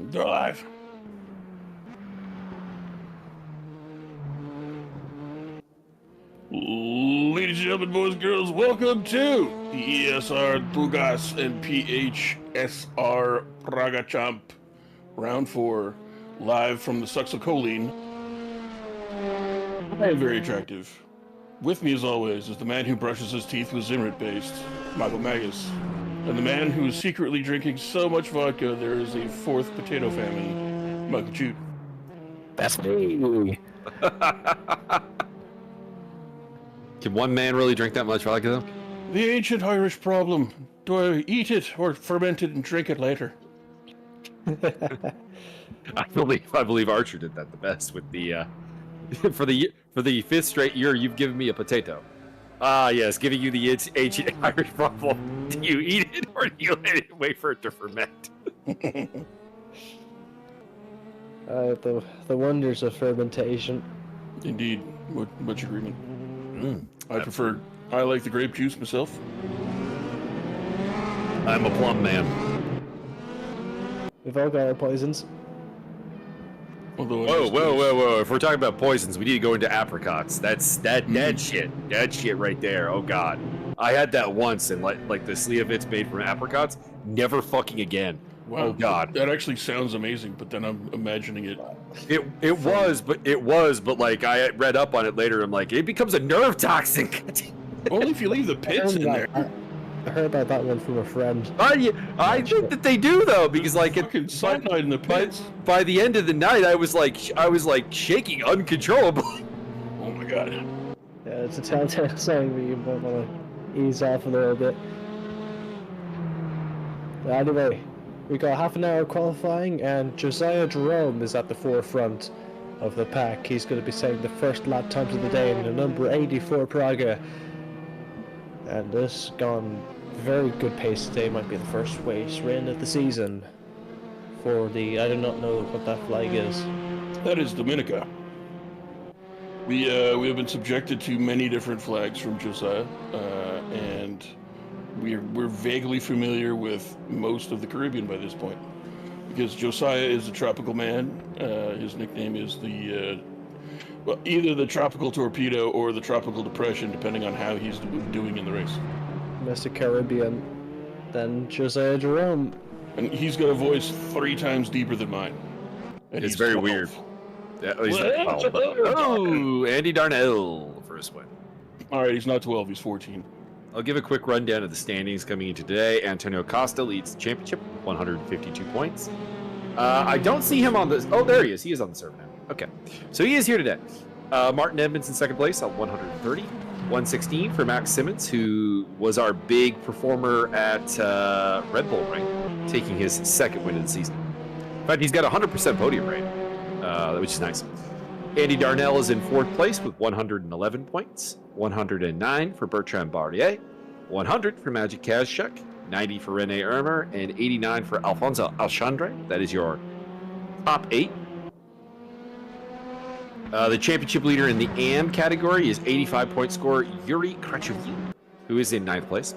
They're live. Ladies and gentlemen, boys and girls, welcome to the ESR, Tugas, and PHSR Praga Champ Round 4, live from the Sachsenring. I am very attractive. With me, as always, is the man who brushes his teeth with Zimrit paste, Michael Magus, and the man who is secretly drinking so much vodka there is a fourth potato famine, Michael Chute. That's me. Can one man really drink that much vodka, though? The ancient Irish problem. Do I eat it or ferment it and drink it later? I believe Archer did that the best with the for the fifth straight year you've given me a potato. Yes, giving you the ancient Irish problem. Do you eat it or do you let it wait for it to ferment? The wonders of fermentation. Indeed, much agreement. I like the grape juice myself. I'm a plum man. We've all got our poisons. Whoa! If we're talking about poisons, we need to go into apricots. That's that shit. That shit right there. Oh god, I had that once, and like the Sleevitz made from apricots. Never fucking again. Wow, oh god, that actually sounds amazing. But then I'm imagining it. It was, but like I read up on it later. I'm like, it becomes a nerve toxic. Only if you leave the pits in there. I heard about that one from a friend. I think that they do though, because like fucking cyanide in the pits. By the end of the night, I was like shaking uncontrollably. Oh my god. Yeah, it's a telltale sign where you might want to ease off a little bit. Anyway, we got half an hour qualifying, and Josiah Jerome is at the forefront of the pack. He's going to be setting the first lap times of the day in the number 84 Praga. And this gone very good pace today. Might be the first race win of the season for the, I do not know what that flag is. That is Dominica. We have been subjected to many different flags from Josiah, and we're vaguely familiar with most of the Caribbean by this point, because Josiah is a tropical man. His nickname is either the tropical torpedo or the tropical depression, depending on how he's doing in the race. Mr. Caribbean, then Josiah Jerome. And he's got a voice 3 times deeper than mine. And it's very 12. weird. Yeah, oh, Andy Darnell first win. All right, he's not 12, he's 14. I'll give a quick rundown of the standings coming into today. Antonio Costa leads the championship, 152 points. I don't see him on the... Oh, there he is. He is on the server now. Okay, so he is here today. Martin Edmonds in second place at 130. 116 for Max Simmons, who was our big performer at Red Bull Ring, taking his second win of the season. In fact, he's got 100% podium rate, which is nice. Andy Darnell is in fourth place with 111 points. 109 for Bertrand Barrier. 100 for Magic Kazchuk. 90 for Rene Ermer. And 89 for Alfonso Alchandre. That is your top 8. The championship leader in the AM category is 85-point scorer Yuri Krachevy, who is in 9th place.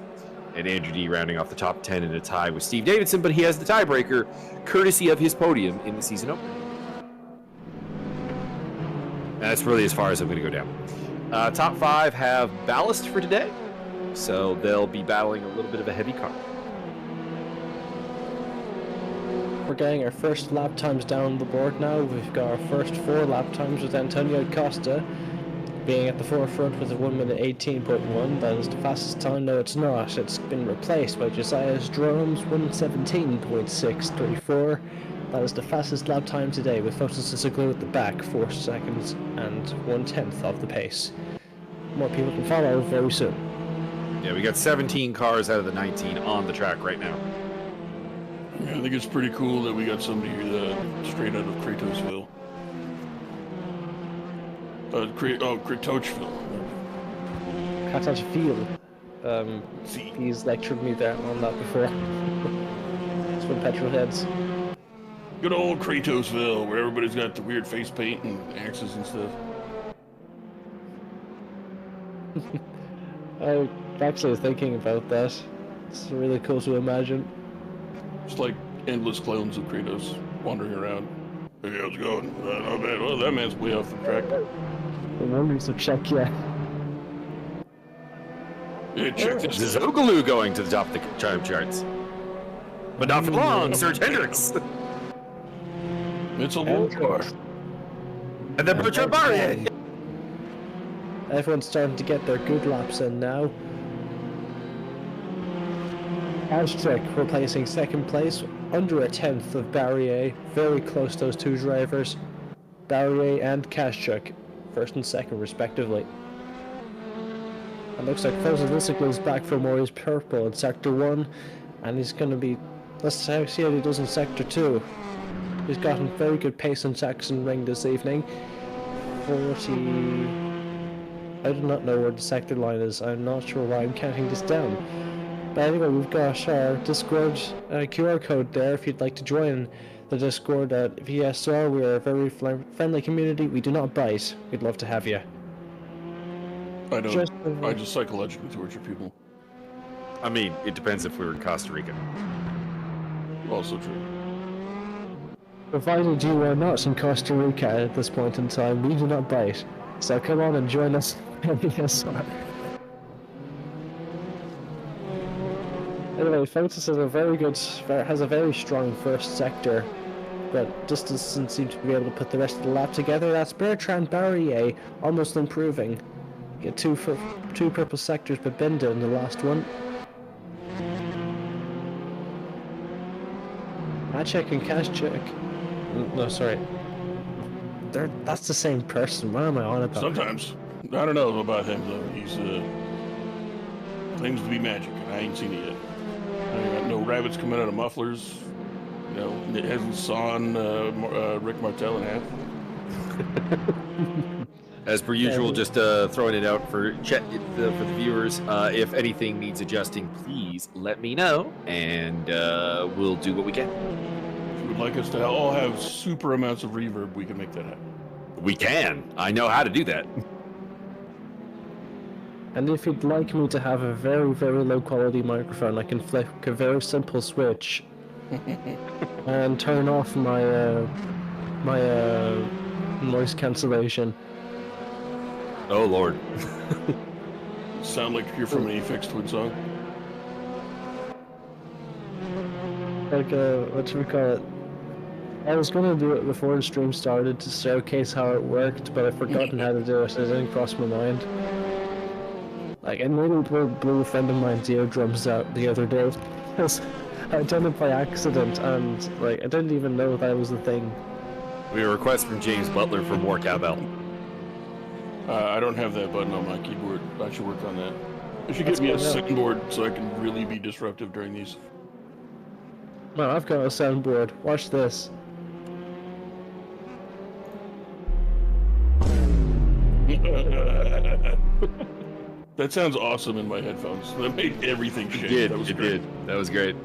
And Andrew D rounding off the top 10 in a tie with Steve Davidson, but he has the tiebreaker, courtesy of his podium in the season opener. That's really as far as I'm going to go down. Top 5 have ballast for today, so they'll be battling a little bit of a heavy car. We're getting our first lap times down the board now. We've got our first 4 lap times with Antonio Costa being at the forefront with a 1 minute 18.1. That is the fastest time. No, it's not. It's been replaced by Josiah Jerome's 1:17.634. That is the fastest lap time today, with Fotis Siglo at the back, 4 seconds and 1/10 of the pace. More people can follow very soon. Yeah, we got 17 cars out of the 19 on the track right now. Yeah, I think it's pretty cool that we got somebody straight out of Kratosville. Kratosville. Kratosville. He's lectured me there on that before. It's for petrol heads. Good old Kratosville, where everybody's got the weird face paint and axes and stuff. I actually was thinking about that. It's really cool to imagine. It's like endless clones of Kratos. wandering around. Hey, how's it going? Not bad. Well, that man's way off the track. Remember to check, yeah. Yeah, check this out. Zogaloo going to the top of the time charts. But not for long, Serge Hendricks. It's a war. And then Bertrand Barrier. Everyone's starting to get their good laps in now. Kashchuk replacing second place, under a tenth of Barrier, very close those two drivers. Barrier and Kashchuk, first and second respectively. It looks like Fozalisic goes back for Maury's purple in sector 1, and he's going to be, let's see how he does in sector 2. He's gotten very good pace in Sachsenring this evening. 40... I do not know where the sector line is. I'm not sure why I'm counting this down. But anyway, we've got our Discord QR code there if you'd like to join the Discord at ESR. We are a very friendly community. We do not bite. We'd love to have you. I don't. I just psychologically torture people. I mean, it depends if we were in Costa Rica. Also true. Provided you are not in Costa Rica at this point in time, we do not bite. So come on and join us at ESR. Anyway, Fotis is has a very strong first sector, but just doesn't seem to be able to put the rest of the lap together. That's Bertrand Barrier almost improving. Get two purple sectors, but Binda in the last one. Maciek and Kashchuk. No, sorry. That's the same person. What am I on about? Sometimes. I don't know about him though. He's claims to be magic, and I ain't seen it yet. I got no rabbits coming out of mufflers. You know, it hasn't sawn Rick Martel in half. As per usual, just throwing it out for the viewers. If anything needs adjusting, please let me know, and we'll do what we can. If you would like us to all have super amounts of reverb, we can make that happen. We can. I know how to do that. And if you'd like me to have a very, very low quality microphone, I can flick a very simple switch and turn off my noise cancellation. Oh Lord. Sound like you're from an Aphex Twin song. Like what should we call it? I was gonna do it before the stream started to showcase how it worked, but I've forgotten how to do it, so it didn't cross my mind. Like, I nearly blew a friend of mine's eardrums out the other day, because I'd done it by accident, and, like, I didn't even know that was a thing. We have a request from James Butler for more cowbell. I don't have that button on my keyboard. I should work on that. I should get me a soundboard so I can really be disruptive during these. Man, I've got a soundboard. Watch this. That sounds awesome in my headphones. That made everything shake. It did. That was great.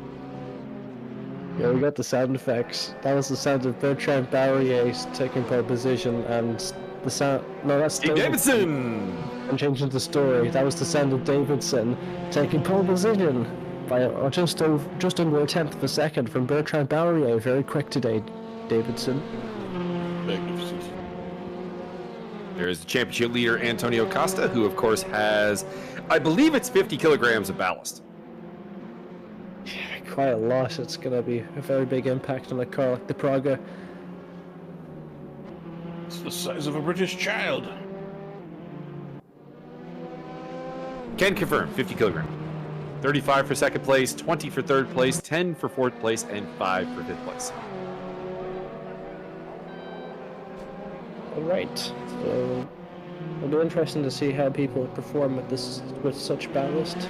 Yeah, we got the sound effects. That was the sound of Bertrand Barrier taking pole position, and the sound. No, that's Steve Davidson! I'm changing the story. That was the sound of Davidson taking pole position by just under a tenth of a second from Bertrand Barrier. Very quick today, Davidson. Magnificent. There's the championship leader, Antonio Costa, who, of course, has, I believe it's 50 kilograms of ballast. Yeah, quite a lot. It's going to be a very big impact on a car like the Praga. It's the size of a British child. Can confirm, 50 kilograms. 35 for second place, 20 for third place, 10 for fourth place, and 5 for fifth place. Alright, so it'll be interesting to see how people perform with such ballast.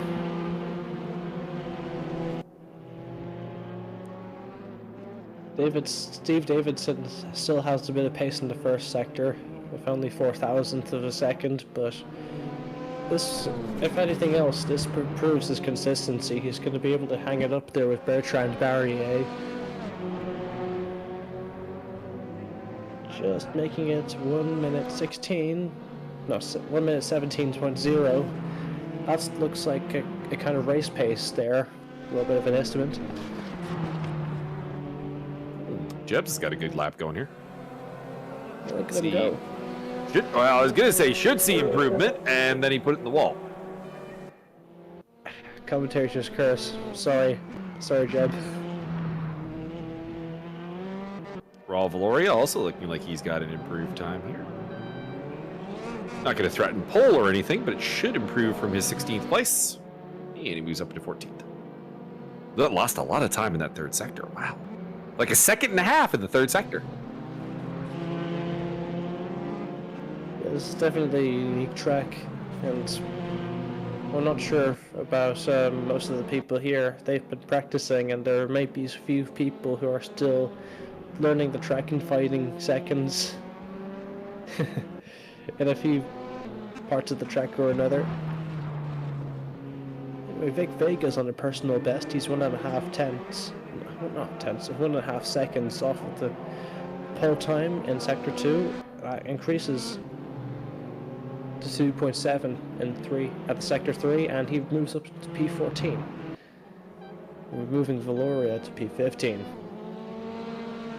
Steve Davidson still has a bit of pace in the first sector, with only 4,000th of a second, but this, if anything else, this proves his consistency. He's going to be able to hang it up there with Bertrand Barrier. Just making it 1 minute 16, no, 1 minute 17.0. That looks like a kind of race pace there, a little bit of an estimate. Jebs has got a good lap going here. Look at him go. Well, I was going to say should see improvement, and then he put it in the wall. Commentator's curse. Sorry, Jeb. Raul Valoria also looking like he's got an improved time here. Not going to threaten pole or anything, but it should improve from his 16th place. And he moves up to 14th. That lost a lot of time in that third sector. Wow. Like a second and a half in the third sector. Yeah, this is definitely a unique track, and I'm not sure about most of the people here. They've been practicing, and there may be a few people who are still learning the track and fighting seconds in a few parts of the track or another. Anyway, Vic Vega's on a personal best. He's 1.5 tenths, not tenths, 1.5 seconds off of the pole time in Sector 2. Increases to 2.7 at the Sector 3, and he moves up to P14. We're moving Valoria to P15.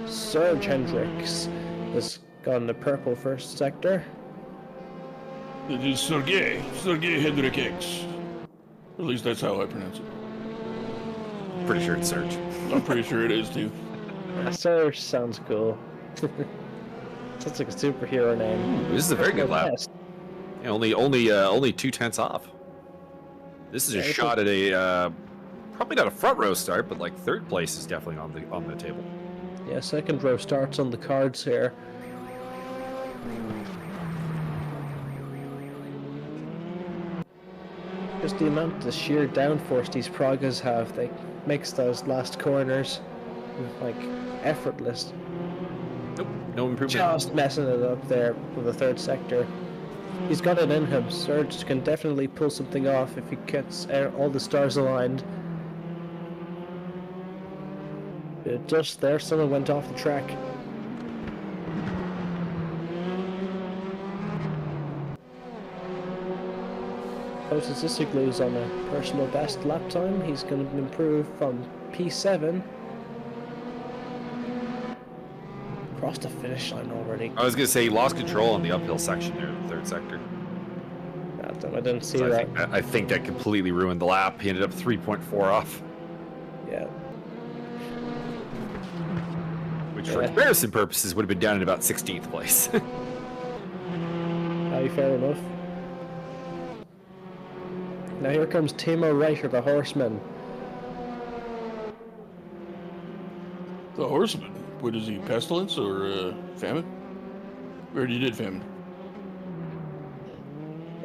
Serge Hendricks has gotten the purple first sector. It is Sergei Hendricks. At least that's how I pronounce it. Pretty sure it's Serge. I'm pretty sure it is too. Serge sounds cool. Sounds like a superhero name. This is a very good lap. Yes. Yeah, only 2 tenths off. This is a shot at a probably not a front row start, but like third place is definitely on the table. Yeah, second row starts on the cards here. Just the amount of sheer downforce these Pragas have, they makes those last corners like effortless. Nope, no improvement. Just messing it up there with the third sector. He's got it in him. Serge can definitely pull something off if he gets all the stars aligned. Just there, someone went off the track. Otis Issiglu's on a personal best lap time. He's going to improve from P7. Crossed the finish line already. I was going to say he lost control on the uphill section there in the third sector. I didn't see So that. I think that completely ruined the lap. He ended up 3.4 off. Yeah. Which, for comparison purposes, would have been down in about 16th place. Aye, fair enough. Now here comes Timo Reiter, the horseman. The horseman? What is he, pestilence or famine? We already did famine.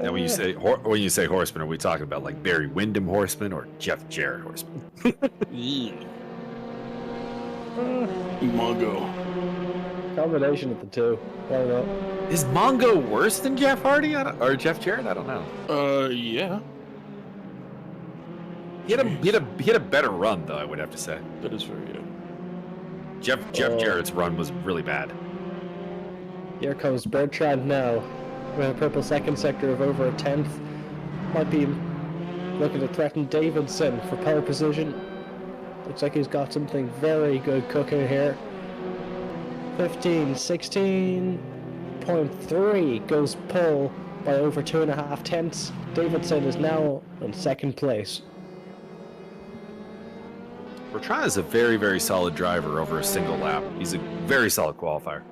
Now, when you say horseman, are we talking about like Barry Windham horseman or Jeff Jarrett horseman? Mongo. Combination of the two. Why not? Is Mongo worse than Jeff Hardy or Jeff Jarrett? I don't know. Yeah. He had a better run though. I would have to say. That is fair, yeah. Jeff Jarrett's run was really bad. Here comes Bertrand now, with a purple second sector of over a tenth. Might be looking to threaten Davidson for pole position. Looks like he's got something very good cooking here. 16.3 goes pole by over 2.5 tenths. Davidson is now in second place. Bertrand is a very, very solid driver over a single lap. He's a very solid qualifier.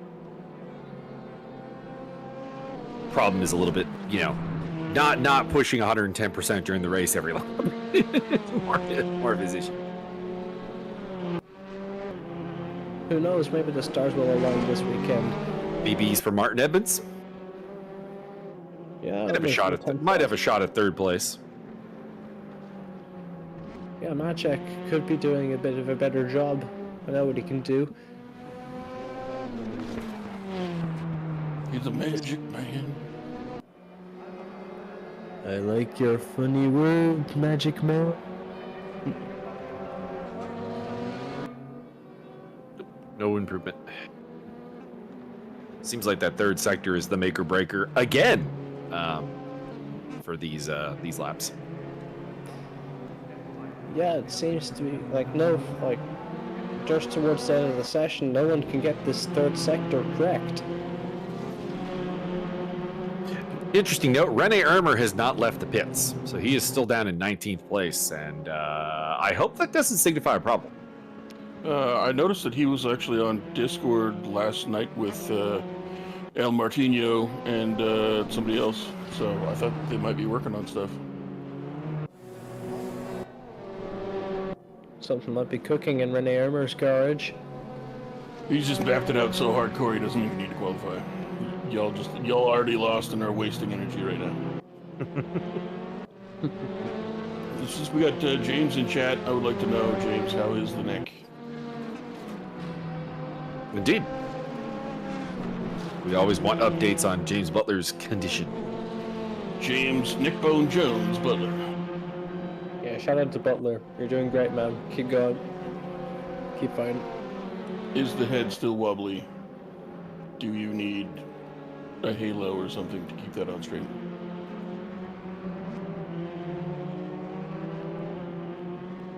Problem is a little bit, not pushing 110% during the race every lap. more of his issue. Who knows, maybe the stars will align this weekend. BBs for Martin Edmonds. Yeah, Might have a shot at third place. Yeah, Maciek could be doing a bit of a better job. I know what he can do. He's a magic man. I like your funny word, magic man. No improvement. Seems like that third sector is the make or breaker again for these laps. Yeah, it seems to be just towards the end of the session, no one can get this third sector correct. Interesting note, Rene Ermer has not left the pits, so he is still down in 19th place, and I hope that doesn't signify a problem. I noticed that he was actually on Discord last night with El Martino and somebody else, so I thought they might be working on stuff. Something might be cooking in Rene Ermer's garage. He's just backed it out so hardcore he doesn't even need to qualify. Y'all already lost and are wasting energy right now. We got James in chat. I would like to know, James, how is the neck? Indeed. We always want updates on James Butler's condition. James Nickbone Jones Butler. Yeah, shout out to Butler. You're doing great, man. Keep going. Keep fighting. Is the head still wobbly? Do you need a halo or something to keep that on straight?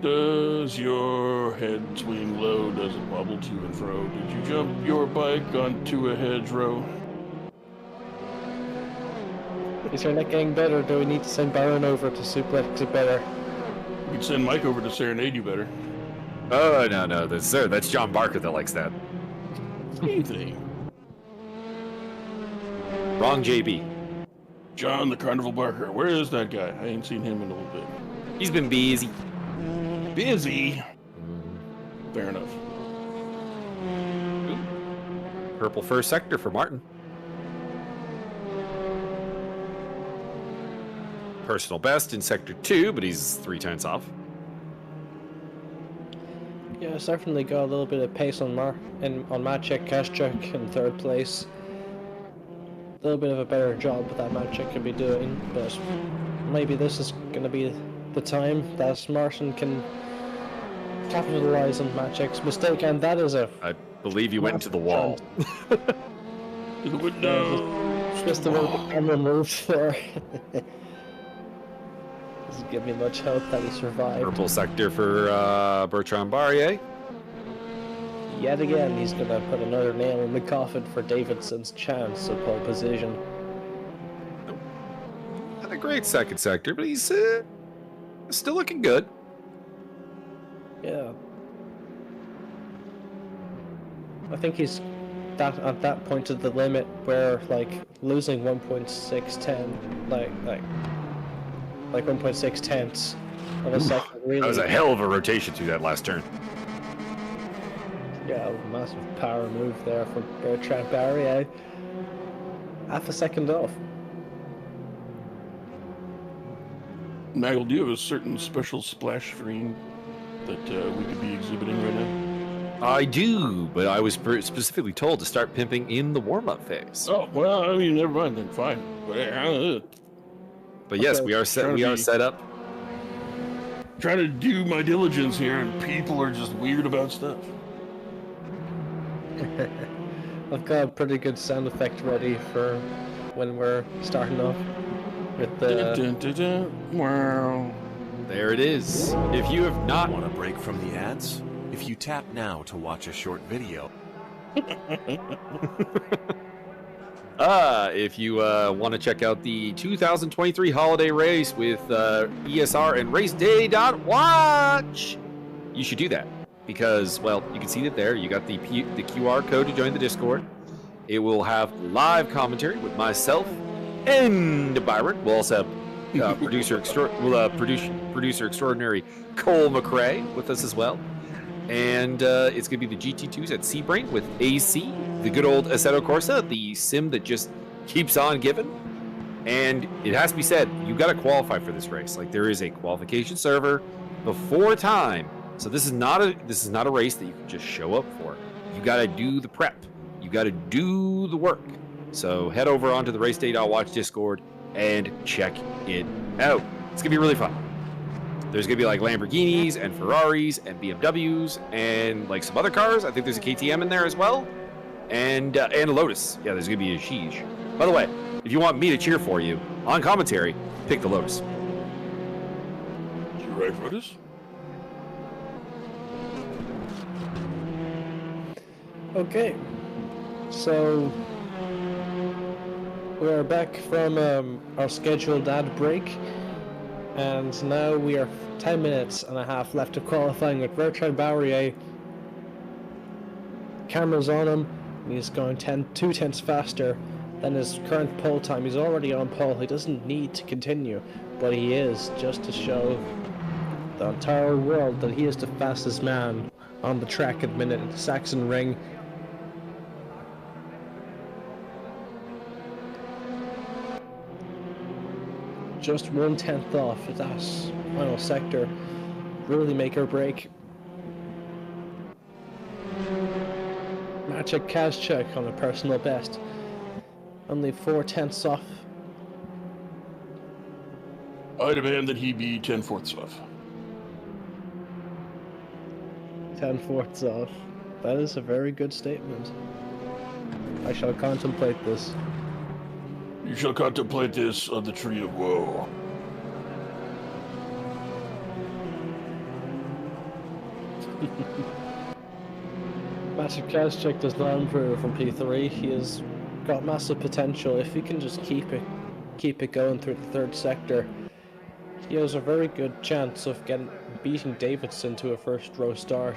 Does your head swing low? Does it wobble to and fro? Did you jump your bike onto a hedgerow? Is your neck getting better? Do we need to send Baron over to suplex it better? We could send Mike over to serenade you better. Oh, no, that's John Barker that likes that. Same thing. Wrong JB. John the Carnival Barker. Where is that guy? I ain't seen him in a little bit. He's been busy. Busy? Fair enough. Purple first sector for Martin. Personal best in sector 2, but he's 3 tenths off. Yeah, it's definitely got a little bit of pace on Maciek Kaszczuk in 3rd place. A little bit of a better job that Maciek could be doing, but maybe this is going to be the time that Martin can capitalize on Maciek's mistake, and that is a... I believe you went into the wall. To the window! Just a little bit camera moved for. Doesn't give me much hope that he survived. Purple sector for Bertrand Barrier. Yet again, he's going to put another nail in the coffin for Davidson's chance of pole position. Not a great second sector, but he's still looking good. Yeah. I think he's at that point of the limit where, like, losing 1.610, like 1.6 tenths of a second really... That was a hell of a rotation through that last turn. Yeah, a massive power move there from Bertrand Barrier. Half a second off. Nagel, do you have a certain special splash screen that we could be exhibiting right now? I do, but I was specifically told to start pimping in the warm-up phase. Oh, well, I mean, never mind then, fine. But yes, Okay. we are set up. Trying to do my diligence here, and people are just weird about stuff. I've got a pretty good sound effect ready for when we're starting off with the... Dun, dun, dun, dun. Wow. There it is. If you have not... Want a break from the ads? If you tap now to watch a short video... if you want to check out the 2023 holiday race with ESR and RaceDay.watch, you should do that. Because, well, you can see it there. You got the QR code to join the Discord. It will have live commentary with myself and Byron. We'll also have producer extraordinary Cole McRae with us as well. And it's going to be the GT2s at Sebring with AC, the good old Assetto Corsa, the sim that just keeps on giving. And it has to be said, you got to qualify for this race. Like, there is a qualification server before time. So this is not a race that you can just show up for. You got to do the prep. You got to do the work. So head over onto the RaceDay.watch Discord and check it out. It's going to be really fun. There's going to be like Lamborghinis and Ferraris and BMWs and like some other cars. I think there's a KTM in there as well. And a Lotus. Yeah, there's going to be a Sheesh. By the way, if you want me to cheer for you on commentary, pick the Lotus. You right, Lotus? Okay, so we are back from our scheduled ad break, and now we are 10 minutes and a half left of qualifying with Bertrand Baurier. Camera's on him, and he's going 2 tenths faster than his current pole time. He's already on pole. He doesn't need to continue, but he is, just to show the entire world that he is the fastest man on the track at the minute at the Sachsenring. Just 1/10 off at that final sector. Really make or break. Maciek Kazchuk on a personal best. Only 4/10 off. I demand that he be 10/4 off. 10/4 off. That is a very good statement. I shall contemplate this. You shall contemplate this on the tree of woe. Maciek Kazchuk does not improve from P3. He has got massive potential. If he can just keep it going through the third sector, he has a very good chance of beating Davidson to a first row start.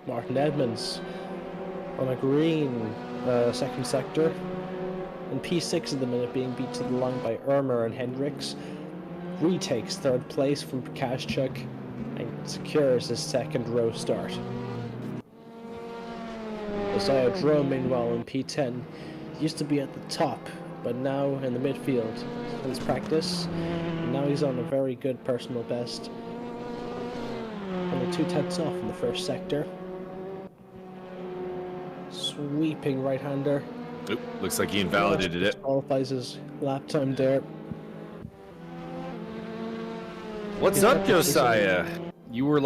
Martin Edmonds on a green second sector. In P6 at the minute, being beat to the line by Irmer and Hendricks. Retakes third place from Kazchuk and secures his second row start. Isaiah Dro, meanwhile, in P10, used to be at the top, but now in the midfield since practice. Now he's on a very good personal best. Only 2/10 off in the first sector. Sweeping right-hander. Oop, looks like he invalidated it. Qualifies his lap time there. What's up, Josiah? You were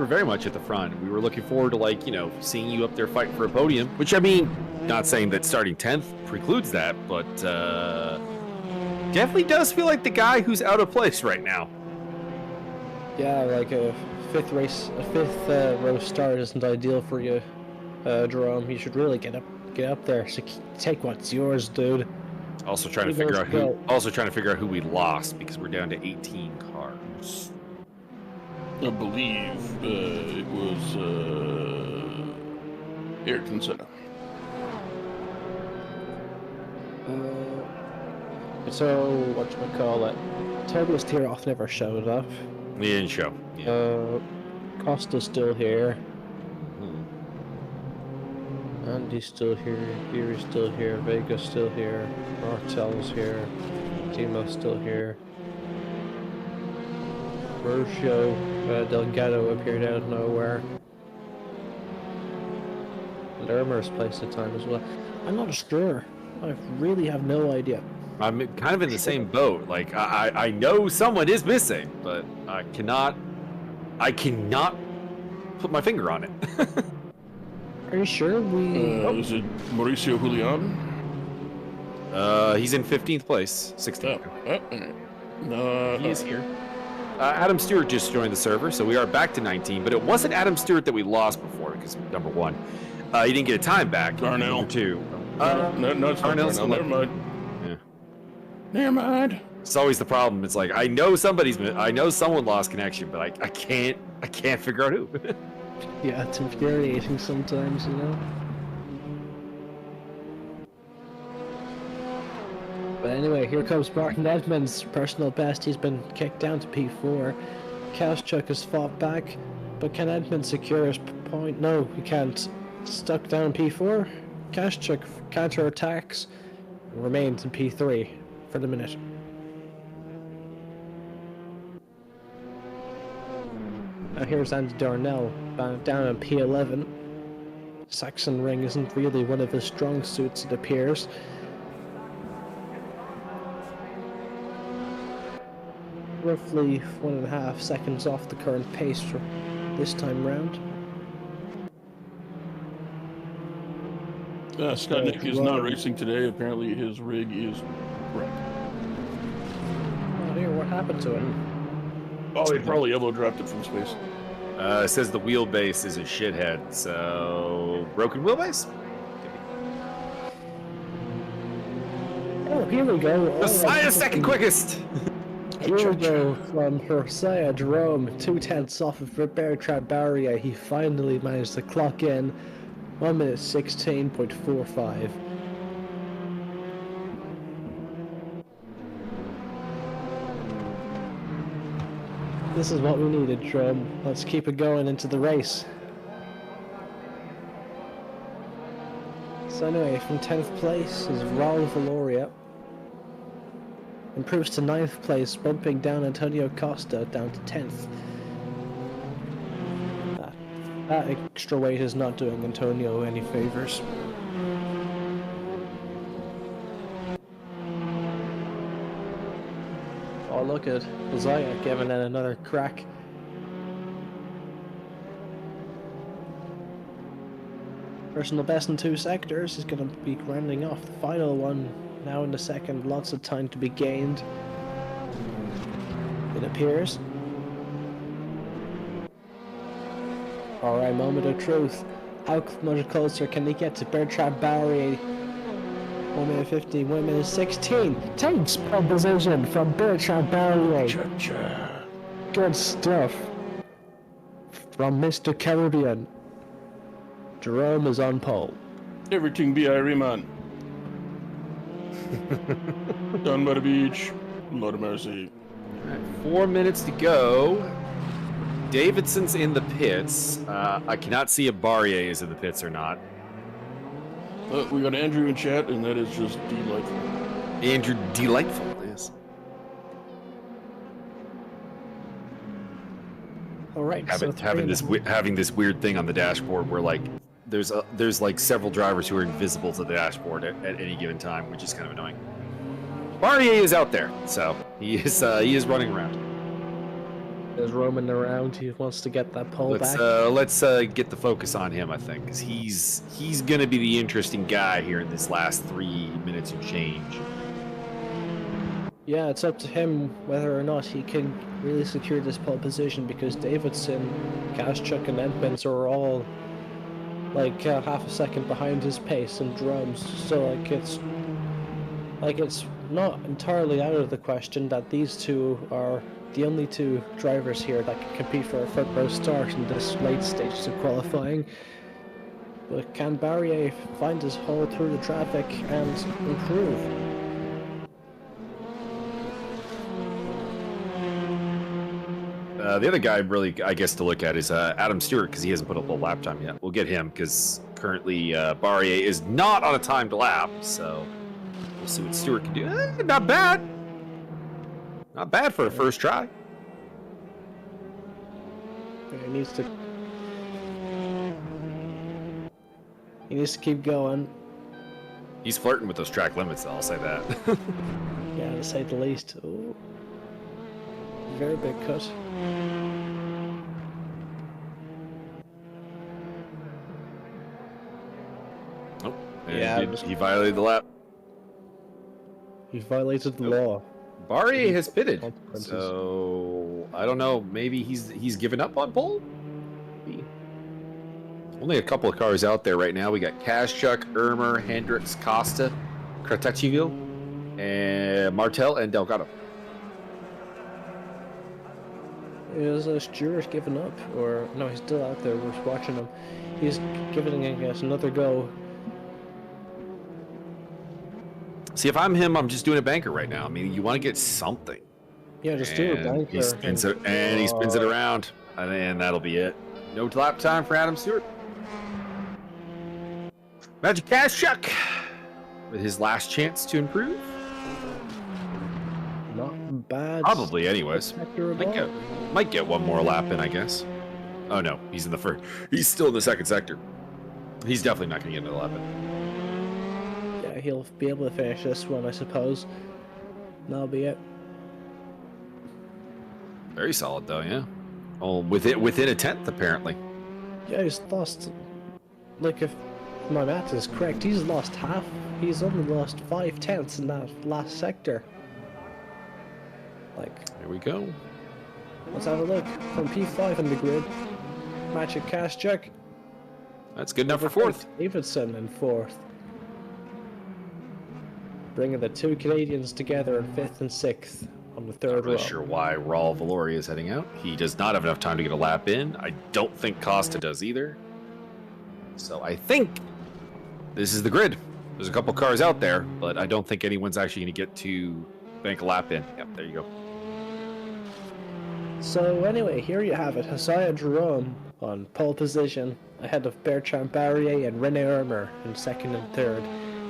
very much at the front. We were looking forward to seeing you up there fighting for a podium. Which, I mean, not saying that starting 10th precludes that, but definitely does feel like the guy who's out of place right now. Yeah, like a fifth row start isn't ideal for you, Jerome. You should really get up there. So take what's yours, dude. Also trying to figure out who we lost because we're down to 18 cars. I believe it was Ayrton Senna. So whatchamacallit? Turbulus Tiroff never showed up. He didn't show. Yeah. Costa's still here. Andy's still here, Yuri's still here, Vega's still here, Martel's here, Timo's still here. Rocio Delgado appeared out of nowhere. And Irmer's placed a time as well. I'm not sure. I really have no idea. I'm kind of in the same boat. Like I know someone is missing, but I cannot put my finger on it. Are you sure Is it Mauricio Julian? He's in 15th place, 16th. No, He is here. Adam Stewart just joined the server, so we are back to 19. But it wasn't Adam Stewart that we lost before, because number one, he didn't get a time back. Darnell. Number two, no, it's not Darnell's Darnell. Never mind. Yeah. Never mind. It's always the problem. It's like I know someone lost connection, but I can't figure out who. Yeah, it's infuriating sometimes, you know? But anyway, here comes Martin Edmonds, personal best. He's been kicked down to P4. Kazchuk has fought back, but can Edmonds secure his point? No, he can't. Stuck down P4. Kazchuk counter-attacks and remains in P3 for the minute. Now here's Andy Darnell down on P11. Sachsenring isn't really one of his strong suits, it appears. Roughly 1.5 seconds off the current pace for this time round. Scott Nick is not racing today. Apparently his rig is wrecked. Oh dear, what happened to him? Oh, he probably elbow dropped it from space. It says the wheelbase is a shithead, so broken wheelbase. Oh, here we go. Josiah second quickest. Here we go from Josiah Jerome, 2/10 off of Bertrand Barrier. He finally managed to clock in 1 minute 16.45. This is what we needed, Jerome. Let's keep it going into the race. So anyway, from 10th place is Raul Valoria. Improves to 9th place, bumping down Antonio Costa down to 10th. That extra weight is not doing Antonio any favors. Oh, look at Zaya giving it another crack. Personal best in 2 sectors is going to be rounding off the final one. Now in the second, lots of time to be gained, it appears. Alright, moment of truth. How much closer can he get to Bertrand Barrier? 1 minute 15, 1 minute 16. Takes pole position from Bertrand Barrier. Cha-cha. Good stuff from Mr. Caribbean. Jerome is on pole. Everything be Irie, Down by the beach. Lord of mercy. All right, 4 minutes to go. Davidson's in the pits. I cannot see if Barrier is in the pits or not. We got Andrew in chat, and that is just delightful. Andrew, delightful, yes. Alright, so Having this weird thing on the dashboard where like there's like several drivers who are invisible to the dashboard at any given time, which is kind of annoying. Barrier is out there, so he is running around. Is roaming around. He wants to get that pole back. Let's get the focus on him, I think, because he's gonna be the interesting guy here in this last 3 minutes and change. Yeah, it's up to him whether or not he can really secure this pole position, because Davidson, Kaschuk, and Edmonds are all like half a second behind his pace and drums. So it's not entirely out of the question that these two are the only 2 drivers here that can compete for a front row start in this late stages of qualifying. But can Barrier find his hole through the traffic and improve? The other guy really, I guess, to look at is Adam Stewart, because he hasn't put up a lap time yet. We'll get him because currently Barrier is not on a timed lap, so we'll see what Stewart can do. Not bad. Not bad for a first try. He needs to keep going. He's flirting with those track limits, I'll say that. Yeah, to say the least. Ooh. Very big cut. Oh, and Yeah, he violated the lap. He violated the law. Barrier has pitted, Consequences. so I don't know. Maybe he's given up on pole. Maybe. Only a couple of cars out there right now. We got Kaschuk, Irmer, Hendricks, Costa, Kratachivil, and Martel and Delgado. Is Stewart giving up? Or no, he's still out there. We're watching him. He's giving, I guess, another go. See, if I'm him, I'm just doing a banker right now. I mean, you want to get something. Yeah, just do a And banker. He spins it, and he spins it around, and then that'll be it. No lap time for Adam Stewart. Magic Kaschuk with his last chance to improve. Not bad. Probably, anyways. Spectacular. Might get one more lap in, I guess. Oh no, he's in the first. He's still in the second sector. He's definitely not going to get another lap in. Yeah, he'll be able to finish this one, I suppose. That'll be it. Very solid, though, yeah. Oh, within a tenth, apparently. Yeah, he's lost. Like, if my math is correct, he's lost half. He's only lost 5/10 in that last sector. Like, Here we go. Let's have a look. From P5 on the grid. Maciej Kaczek. That's good enough for fourth. Davidson in fourth. Bringing the two Canadians together in fifth and sixth on the third Not really row. sure why Raul Valoria is heading out. He does not have enough time to get a lap in. I don't think Costa does either. So I think this is the grid. There's a couple cars out there, but I don't think anyone's actually going to get to bank a lap in. Yep, there you go. So anyway, here you have it. Hosea Jerome on pole position, ahead of Bertrand Barrier and René Ermer in second and third.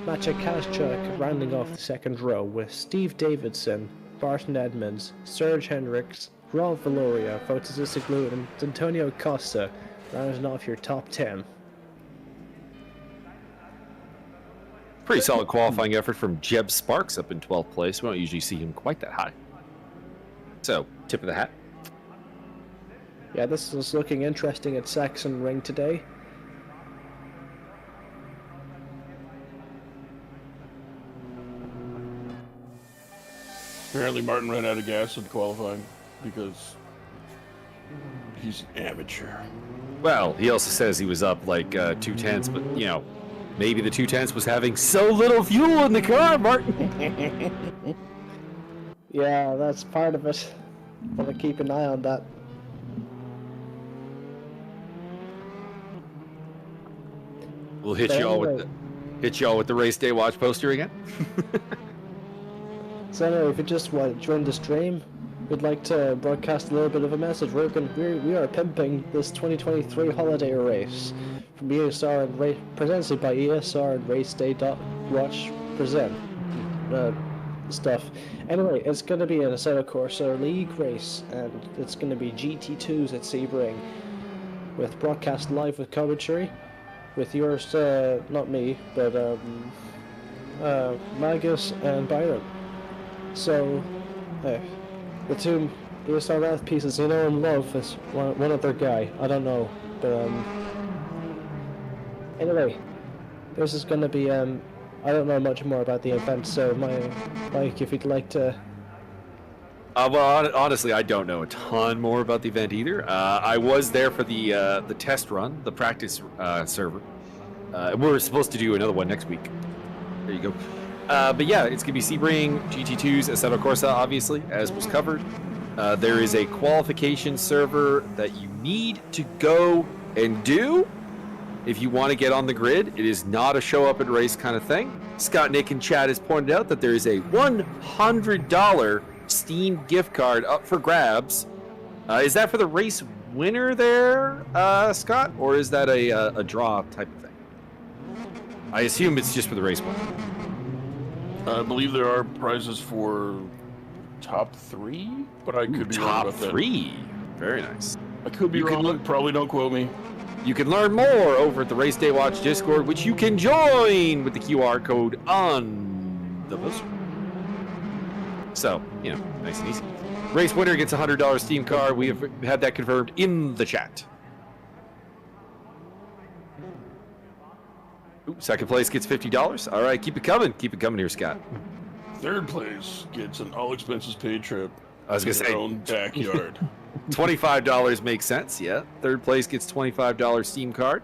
Maciej Kaczek rounding off the second row with Steve Davidson, Barton Edmonds, Serge Hendricks, Raul Valoria, Fotis Isoglu, and Antonio Costa rounding off your top 10. Pretty solid qualifying effort from Jeb Sparks up in 12th place. We don't usually see him quite that high. So, tip of the hat. Yeah, this is looking interesting at Sachsenring today. Apparently Martin ran out of gas in qualifying because he's an amateur. Well, he also says he was up like 2/10, but, you know, maybe the 2/10 was having so little fuel in the car, Martin. Yeah, that's part of it. Gotta keep an eye on that. We'll hit y'all with the race day watch poster again. So anyway, if you just want to join the stream, we'd like to broadcast a little bit of a message. We are pimping this 2023 holiday race from ESR and presented by ESR and Raceday.watch present stuff. Anyway, it's going to be an Assetto Corsa League race, and it's going to be GT2s at Sebring, with broadcast live with commentary, with yours, not me, but Magus and Byron. So, the two ESR mouthpieces you know and love is one other guy. I don't know, but anyway, this is gonna be I don't know much more about the event. So, Mike, if you'd like to. Well, honestly, I don't know a ton more about the event either. I was there for the test run, the practice server. We're supposed to do another one next week. There you go. But yeah, it's going to be Sebring, GT2s, Assetto Corsa, obviously, as was covered. There is a qualification server that you need to go and do if you want to get on the grid. It is not a show up and race kind of thing. Scott, Nick, and Chad has pointed out that there is a $100 Steam gift card up for grabs. Is that for the race winner there, Scott? Or is that a draw type of thing? I assume it's just for the race winner. I believe there are prizes for top 3, but I could be wrong Top about that. 3. Very nice. I could be wrong. Probably don't quote me. You can learn more over at the Race Day Watch Discord, which you can join with the QR code on the poster. So, you know, nice and easy. Race winner gets a $100 Steam card. We have had that confirmed in the chat. Ooh, second place gets $50. All right, keep it coming. Keep it coming here, Scott. Third place gets an all expenses paid trip. I was going to to their say, own backyard. $25 makes sense, yeah. Third place gets $25 Steam card.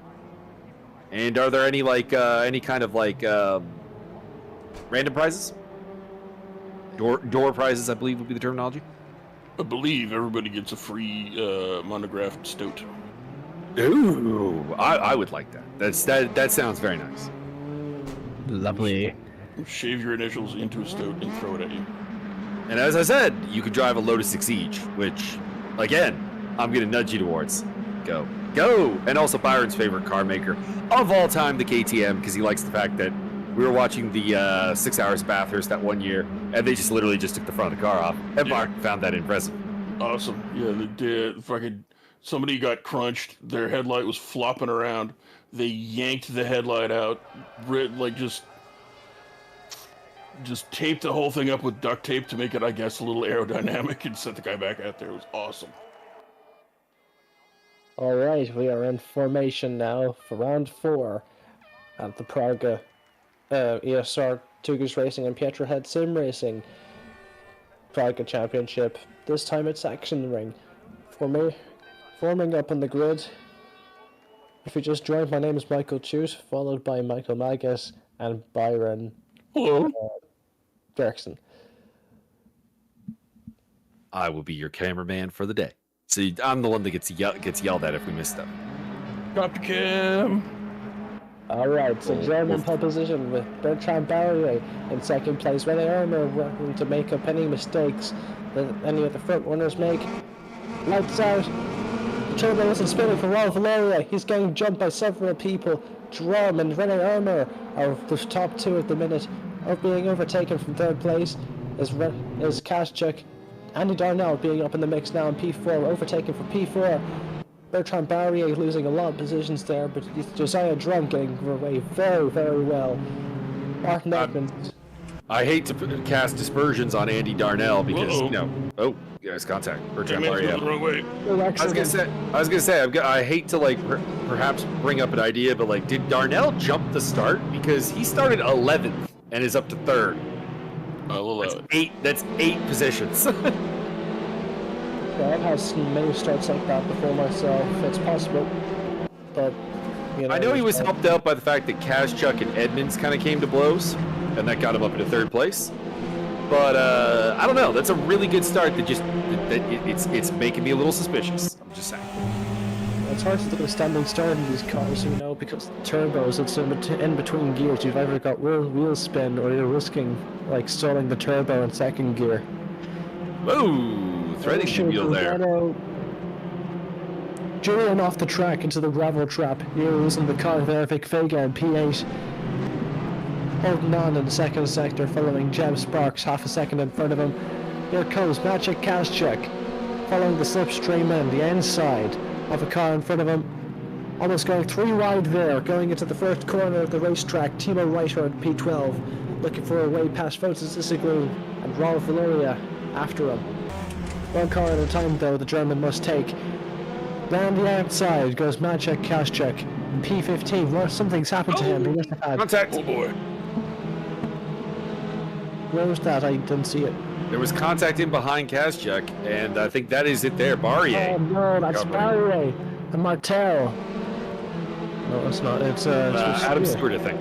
And are there any, like, any kind of, like, random prizes? Door prizes, I believe, would be the terminology. I believe everybody gets a free monographed stout. Ooh, I would like that. That sounds very nice. Lovely. Shave your initials into a stout and throw it at you. And as I said, you could drive a Lotus Exige, which, again, I'm going to nudge you towards. Go. And also Byron's favorite car maker of all time, the KTM, because he likes the fact that we were watching the 6 Hours Bathurst that one year, and they just literally just took the front of the car off. And Mark found that impressive. Awesome. Yeah, they did. Fucking somebody got crunched. Their headlight was flopping around. They yanked the headlight out, like just taped the whole thing up with duct tape to make it, I guess, a little aerodynamic, and sent the guy back out there. It was awesome. All right, we are in formation now for round 4 at the Praga ESR Tugas Racing and Pietrohead Sim Racing Praga Championship. This time it's Sachsenring. Forming up on the grid. If you just joined, my name is Michael Chute, followed by Michael Magus and Byron Hello. Dirksen. I will be your cameraman for the day. See, I'm the one that gets yelled at if we miss stuff. Drop the cam. Alright, so German pole position with Bertrand Barrier in second place. René Ermer working to make up any mistakes that any of the front runners make. Lights out. The turbo isn't spinning for Raul Valeria. He's getting jumped by several people. Jerome and René Ermer are the top two at the minute. Being overtaken from third place is Kaschuk. Andy Darnell being up in the mix now in P4, overtaken for P4. Bertrand Barrier losing a lot of positions there, but Josiah Drum getting away very, very well. Martin Edmonds. I hate to cast dispersions on Andy Darnell because, oh, yes, contact. Bertrand Barrier. The wrong way. I was gonna say, I hate to like perhaps bring up an idea, but like, did Darnell jump the start because he started 11th and is up to 3rd? I'll allow it. That's 8 positions. I've had many starts like that before myself. It's possible, but I know he was helped out by the fact that Kaschuk and Edmonds kind of came to blows, and that got him up into 3rd place. But I don't know. That's a really good start. It's making me a little suspicious. I'm just saying. It's hard to do a standing start in these cars, because the turbos, it's in between gears. You've either got wheel spin or you're risking like stalling the turbo in 2nd gear. Whoa! Threading the wheel there. Julian off the track into the gravel trap. Here losing the car there, Vic Vega in P8. Holding on in the 2nd sector, following Jeb Sparks half a second in front of him. Here comes Maciek Kaschuk, following the slipstream in, the inside of a car in front of him. Almost going 3 wide there, going into the first corner of the racetrack. Timo Reiter at P12, looking for a way past Fotis Isaglu and Raul Valeria after him. 1 car at a time though, the German must take. Round the outside goes Maciek Kaschuk. P15, well, something's happened to him. He must have had Contact. Oh boy. Where was that? I didn't see it. There was contact in behind Kaschuk, and I think that is it there. Barrier. Oh no, that's Barrier and Martel. No, it's not. It's Adam Stewart, I think.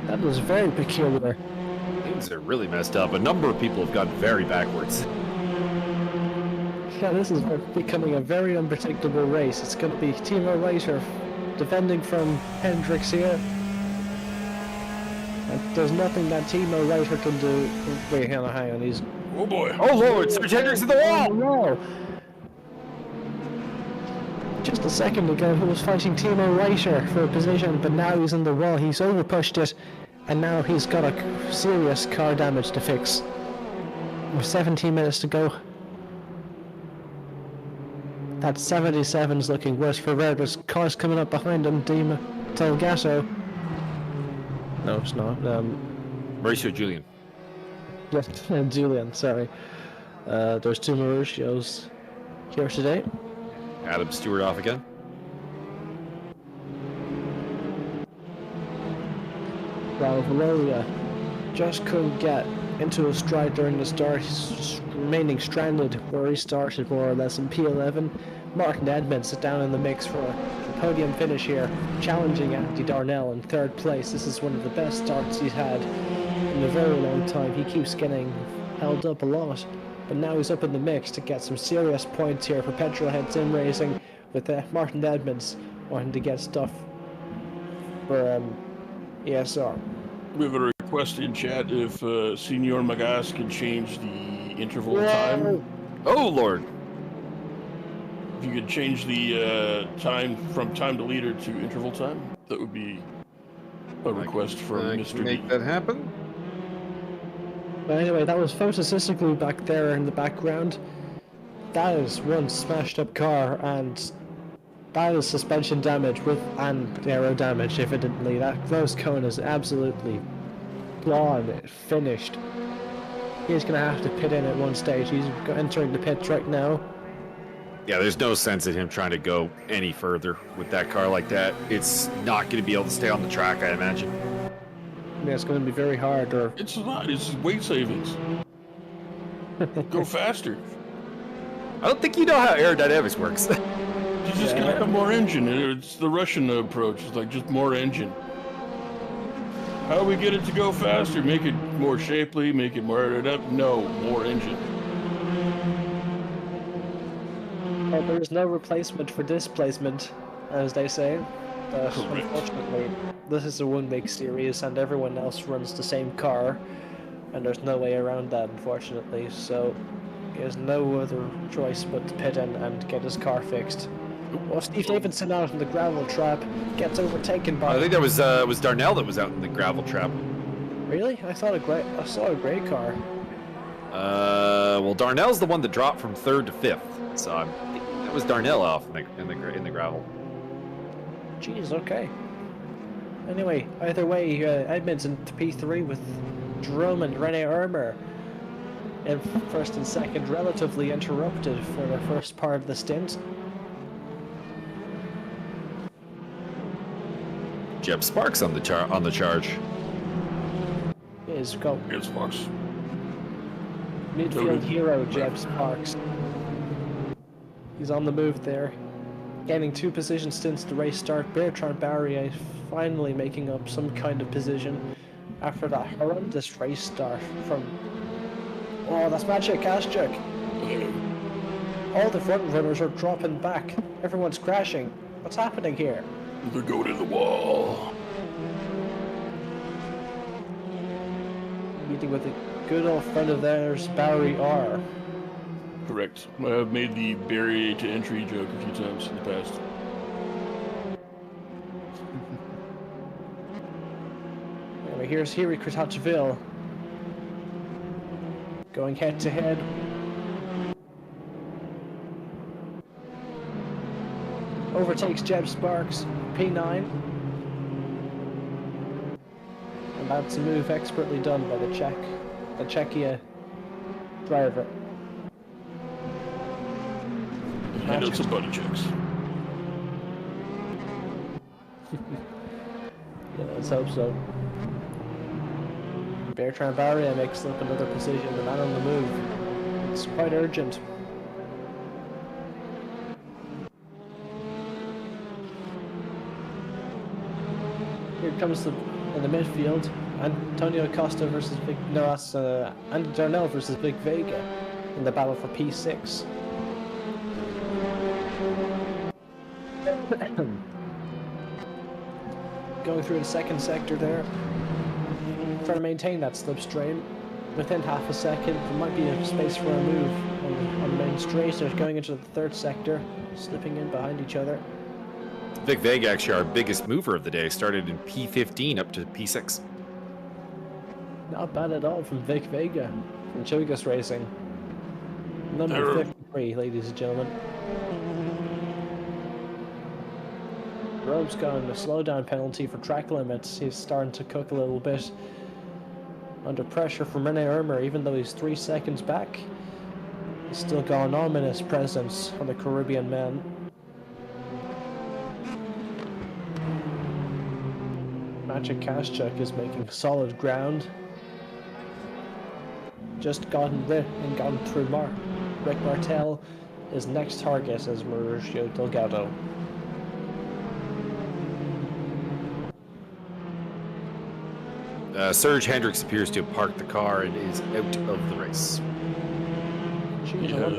That was very peculiar. Things are really messed up. A number of people have gone very backwards. Yeah, this is becoming a very unpredictable race. It's going to be Timo Reiter defending from Hendricks here. And there's nothing that Timo Reiter can do. Wait, hang on. He's... Oh boy. Oh Lord, Serge Hendricks at the wall! No! Just a second ago, he was fighting Timo Reiter for a position, but now he's in the wall. He's overpushed it, and now he's got a serious car damage to fix. With 17 minutes to go. That 77's looking worse for Red. There's cars coming up behind him. Dima Delgato. No, it's not. Mauricio Julian. Yes, Julian, sorry. There's 2 Mauricios here today. Adam Stewart off again. Raul Valeria just couldn't get into a stride during the start. He's remaining stranded where he started more or less in P11. Martin Edmonds is down in the mix for the podium finish here, challenging Andy Darnell in 3rd place. This is one of the best starts he's had in a very long time. He keeps getting held up a lot, but now he's up in the mix to get some serious points here for Petrolhead Sim Racing with Martin Edmonds wanting to get stuff for ESR. We have a request in chat if Senor Magas can change the interval time. Oh Lord. If you could change the time from time to leader to interval time, that would be a request from Mr. Make D. that happen. But anyway, that was Fotis Isaglu back there in the background. That is one smashed up car, and that is suspension damage and aero damage if it didn't lead. Those cone is absolutely gone, finished. He's going to have to pit in at one stage. He's entering the pits right now. Yeah, there's no sense in him trying to go any further with that car like that. It's not going to be able to stay on the track, I imagine. Yeah, it's going to be very hard. It's not. It's weight savings. Go faster. I don't think you know how aerodynamics works. You just gotta have more engine. It's the Russian approach. It's like just more engine. How do we get it to go faster? Make it more shapely, make it more aerodynamic? No, more engine. Well, there is no replacement for displacement, as they say. But Correct. unfortunately, this is a one-week series, and everyone else runs the same car, and there's no way around that, unfortunately. So he has no other choice but to pit in and get his car fixed. Well, Steve Davidson out in the gravel trap gets overtaken by. I think that was Darnell that was out in the gravel trap. Really? I saw a great car. Well, Darnell's the one that dropped from 3rd to 5th, so I'm thinking that was Darnell off in the gravel. Jeez, okay. Anyway, either way, Edmonds in P3 with Jerome and Rene Ermer in first and second, relatively interrupted for the first part of the stint. Jeb Sparks on the charge. Is go Here's Fox. midfield hero Jeb Sparks. He's on the move there, gaining 2 positions since the race start. Bertrand Barrier finally making up some kind of position after that horrendous race start from. Oh, that's Maciej Kaschuk. All the front runners are dropping back. Everyone's crashing. What's happening here? They're going to the wall. Meeting with a good old friend of theirs, Barry R. Correct. I've made the barrier to entry joke a few times in the past. Anyway, here's Hiri Kratachville going head to head. Overtakes Jeb Sparks, P9. And that's a move expertly done by the Czechia driver. Hand out some button checks. Yeah, let's hope so. Bertrand Barrier makes up another position, the man on the move. It's quite urgent. Here comes in the midfield, Antonio Costa versus Andy Darnell versus Big Vega in the battle for P6. Going through the second sector there, trying to maintain that slipstream. Within half a second, there might be a space for a move on the main straight. They're going into the third sector, slipping in behind each other. Vic Vega, actually our biggest mover of the day, started in P15 up to P6. Not bad at all from Vic Vega from Tugas Racing. Number 53, ladies and gentlemen. Robe's got a slowdown penalty for track limits. He's starting to cook a little bit. Under pressure from Rene Ermer, even though he's 3 seconds back. He's still got an ominous presence on the Caribbean man. Maciej Kaschuk is making solid ground. Just gotten lit and gotten through Rick Martel. His next target is Mauricio Delgado. Serge Hendricks appears to have parked the car and is out of the race. Yeah,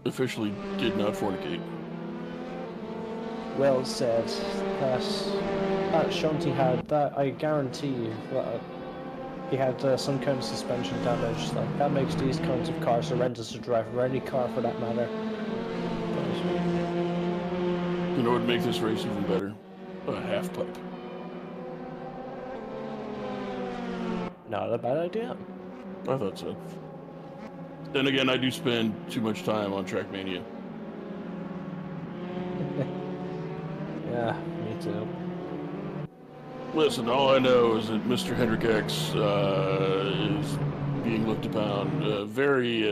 officially did not fornicate. Well said. That Shanti had that. I guarantee you that he had some kind of suspension damage. Like that makes these kinds of cars horrendous to drive, or any car for that matter. You know what would make this race even better? A half pipe. Not a bad idea. I thought so. Then again, I do spend too much time on Trackmania. Yeah, me too. Listen, all I know is that Mr. Hendrick X is being looked upon very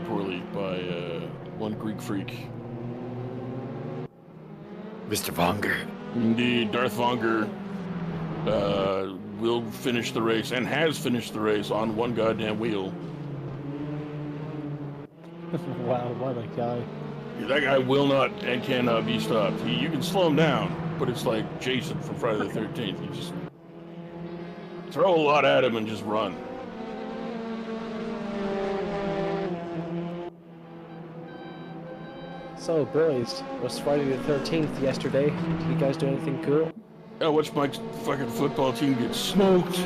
poorly by one Greek freak. Mr. Vonger. Indeed, Darth Vonger will finish the race and has finished the race on one goddamn wheel. Wow, what a guy. Yeah, that guy will not and cannot be stopped. You can slow him down, but it's like Jason from Friday the 13th. You just throw a lot at him and just run. So, boys, was Friday the 13th yesterday? Did you guys do anything cool? I watched my fucking football team get smoked.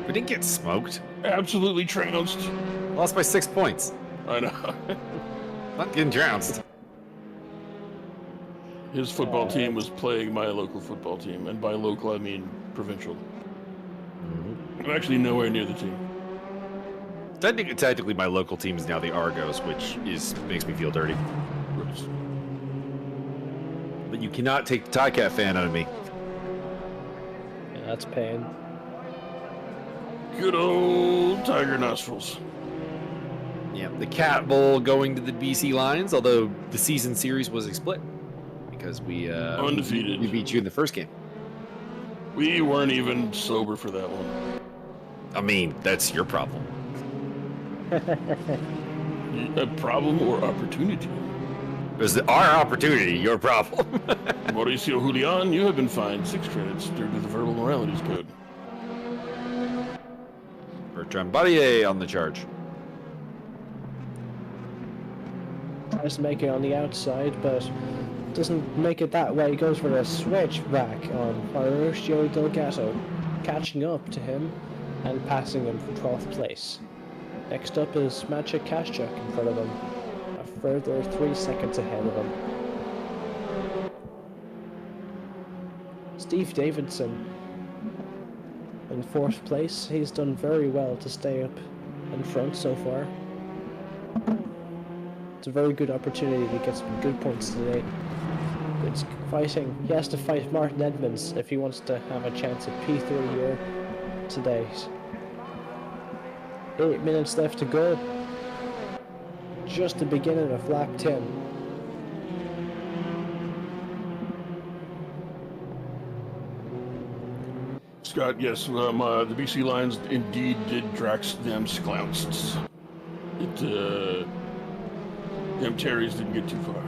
We didn't get smoked. Absolutely trounced. Lost by 6 points. I know. Not getting trounced. His football team was playing my local football team, and by local I mean provincial. I'm actually nowhere near the team. Technically, my local team is now the Argos, which makes me feel dirty. Gross. But you cannot take the Tie-Cat fan out of me. Yeah, that's pain. Good old Tiger Nostrils. Yeah, the Cat Bowl going to the BC Lions, although the season series was a split because we Undefeated. We beat you in the first game. We weren't even sober for that one. I mean, that's your problem. A problem or opportunity? It was our opportunity, your problem. Mauricio Julian, you have been fined 6 credits due to the verbal moralities code. Bertrand Barrier on the charge. Tries to make it on the outside, but doesn't make it that way. Goes for the switchback on Mauricio Delgado, catching up to him and passing him for 12th place. Next up is Maciej Kaszczuk in front of him, a further 3 seconds ahead of him. Steve Davidson in 4th place. He's done very well to stay up in front so far. It's a very good opportunity to get some good points today. It's fighting. He has to fight Martin Edmonds if he wants to have a chance at P3 here today. 8 minutes left to go. Just the beginning of lap 10. Scott, yes, the BC Lions indeed did Drax them sklounced. Them Terrys didn't get too far.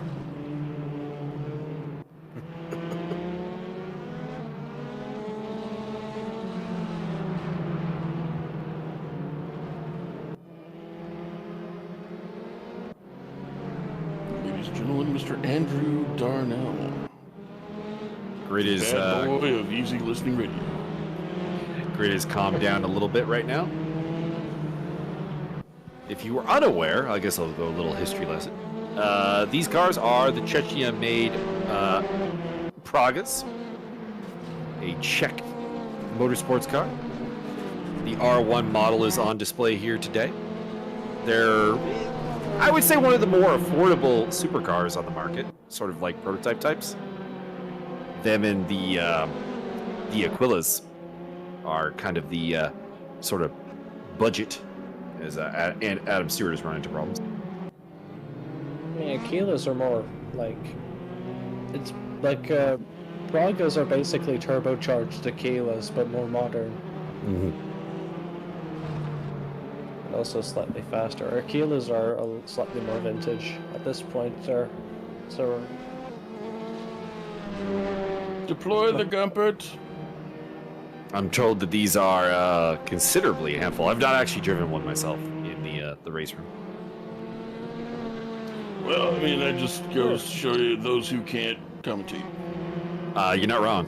Ladies and gentlemen, Mr. Andrew Darnell. Grid is Bad boy of easy listening radio. Grid is calmed down a little bit right now. If you were unaware, I guess I'll go a little history lesson. These cars are the Chechnya-made Pragas, a Czech motorsports car. The R1 model is on display here today. They're, I would say, one of the more affordable supercars on the market, sort of like prototype types. Them and the Aquilas are kind of the sort of budget, as and Adam Stewart has run into problems. Yeah, Aquilas are more like, it's like Pragas are basically turbocharged Aquilas, but more modern. Mm-hmm. And also slightly faster. Aquilas are slightly more vintage at this point. So Deploy the Gumpert. I'm told that these are considerably a handful. I've not actually driven one myself in the race room. Well, I mean, that just goes to show you those who can't commentate. You're not wrong.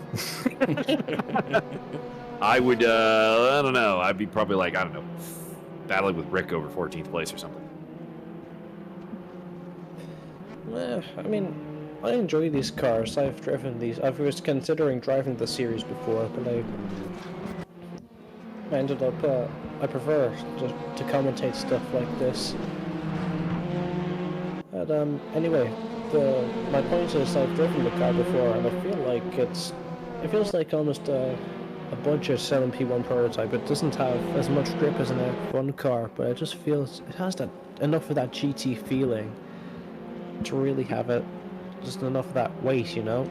I would, I don't know. I'd be probably like, I don't know, battling with Rick over 14th place or something. I mean, I enjoy these cars. I've driven these. I was considering driving the series before, but I ended up. I prefer to commentate stuff like this. But anyway, my point is I've driven the car before, and I feel like it feels like almost a budget 7P1 prototype. It doesn't have as much grip as an F1 car, but it just feels it has enough of that GT feeling to really have it. Just enough of that weight, you know?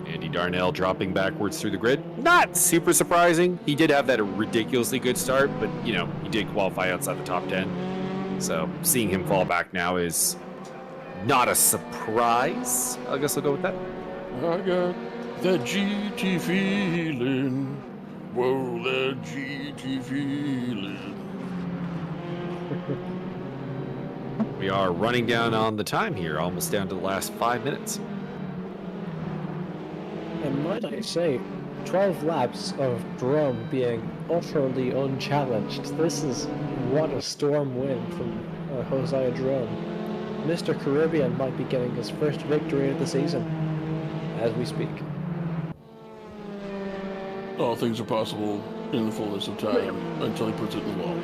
Andy Darnell dropping backwards through the grid. Not super surprising. He did have that ridiculously good start, but, you know, he did qualify outside the top 10. So seeing him fall back now is not a surprise. I guess I'll go with that. I got that GT feeling. Whoa, that GT feeling. We are running down on the time here, almost down to the last 5 minutes. And might I say, 12 laps of Drum being utterly unchallenged. This is what a storm win from Josiah Drum. Mr. Caribbean might be getting his first victory of the season as we speak. All things are possible in the fullness of time until he puts it in the wall.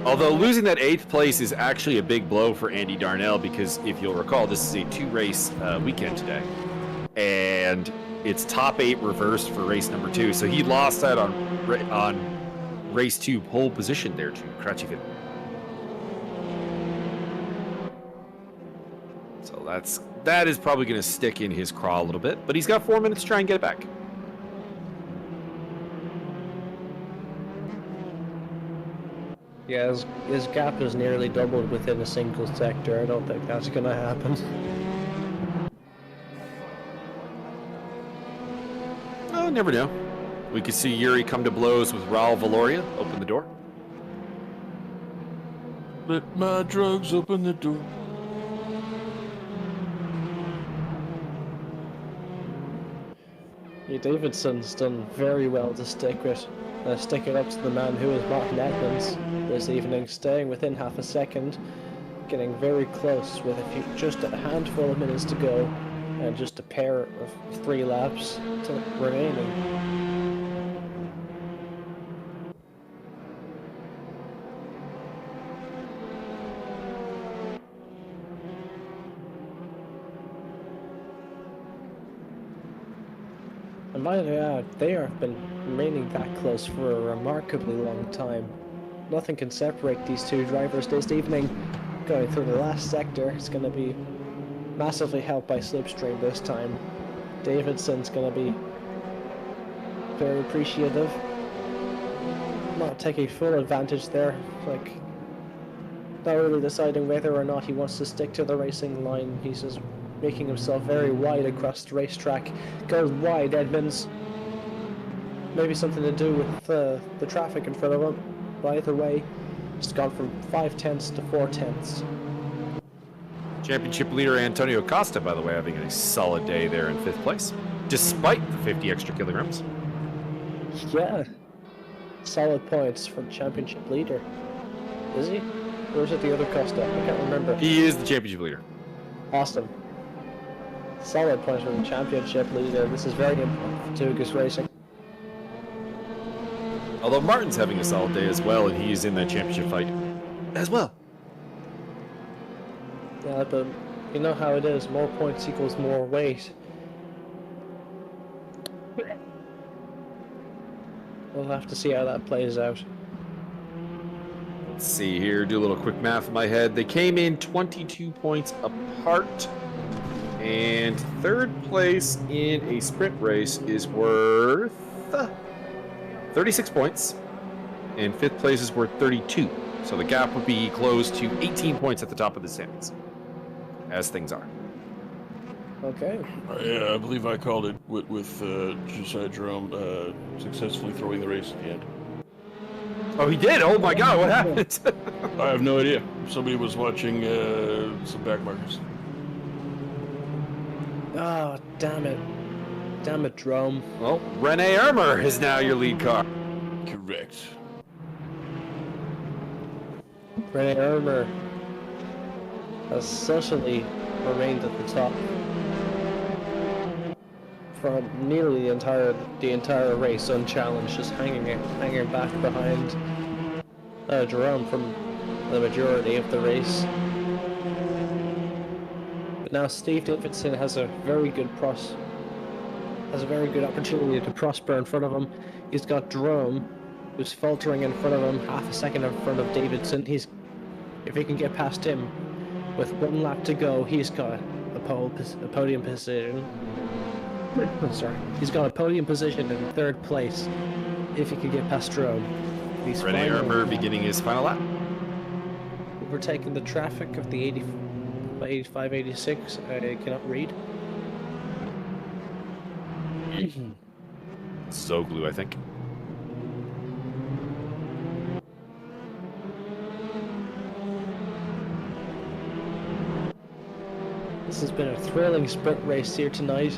Although losing that 8th place is actually a big blow for Andy Darnell, because if you'll recall, this is a 2-race weekend today. And it's top 8 reversed for race number 2. So he lost that on race 2 pole position there to Kratcheville. So that is probably going to stick in his craw a little bit, but he's got 4 minutes to try and get it back. Yeah, his gap is nearly doubled within a single sector. I don't think that's going to happen. Oh, never know. We could see Yuri come to blows with Raul Valoria. Open the door. Let my drugs open the door. Yeah, Davidson's done very well to stick it up to the man who is Martin Edmonds this evening, staying within half a second, getting very close with just a handful of minutes to go, and just a pair of 3 laps remaining. And might I add, they have been remaining that close for a remarkably long time. Nothing can separate these two drivers this evening. Going through the last sector, it's going to be massively helped by slipstream this time. Davidson's going to be very appreciative. Not taking full advantage there, like not really deciding whether or not he wants to stick to the racing line. He's just making himself very wide across the racetrack. Goes wide, Edmonds. Maybe something to do with the traffic in front of him. But either way, it's gone from 5/10 to 4/10. Championship leader Antonio Costa, by the way, having a solid day there in 5th place, despite the 50 extra kilograms. Yeah. Solid points for the championship leader. Is he? Or is it the other Costa? I can't remember. He is the championship leader. Awesome. Solid points for the championship leader. This is very important for Tugas Racing. Although Martin's having a solid day as well, and he's in that championship fight as well. Yeah, but you know how it is. More points equals more weight. We'll have to see how that plays out. Let's see here, do a little quick math in my head. They came in 22 points apart, and 3rd place in a sprint race is worth 36 points, and 5th place is worth 32. So the gap would be close to 18 points at the top of the standings, as things are. Okay. Yeah, I believe I called it with Josiah Jerome successfully throwing the race at the end. Oh, he did? Oh my God, what happened? I have no idea. Somebody was watching some back markers. Oh, damn it. Damn it, Drome. Well, Rene Ermer is now your lead car. Correct. Rene Ermer has certainly remained at the top for nearly the entire race, unchallenged, just hanging back behind Jerome from the majority of the race. But now Steve Davidson has a very good opportunity to prosper in front of him. He's got Jerome, who's faltering in front of him, half a second in front of Davidson. If he can get past him with 1 lap to go, he's got a podium position. Sorry, he's got a podium position in 3rd place if he can get past Jerome. Rene Ermer beginning his final lap. overtaking the traffic of the 85, 86. I cannot read. Zoglu, I think. This has been a thrilling sprint race here tonight,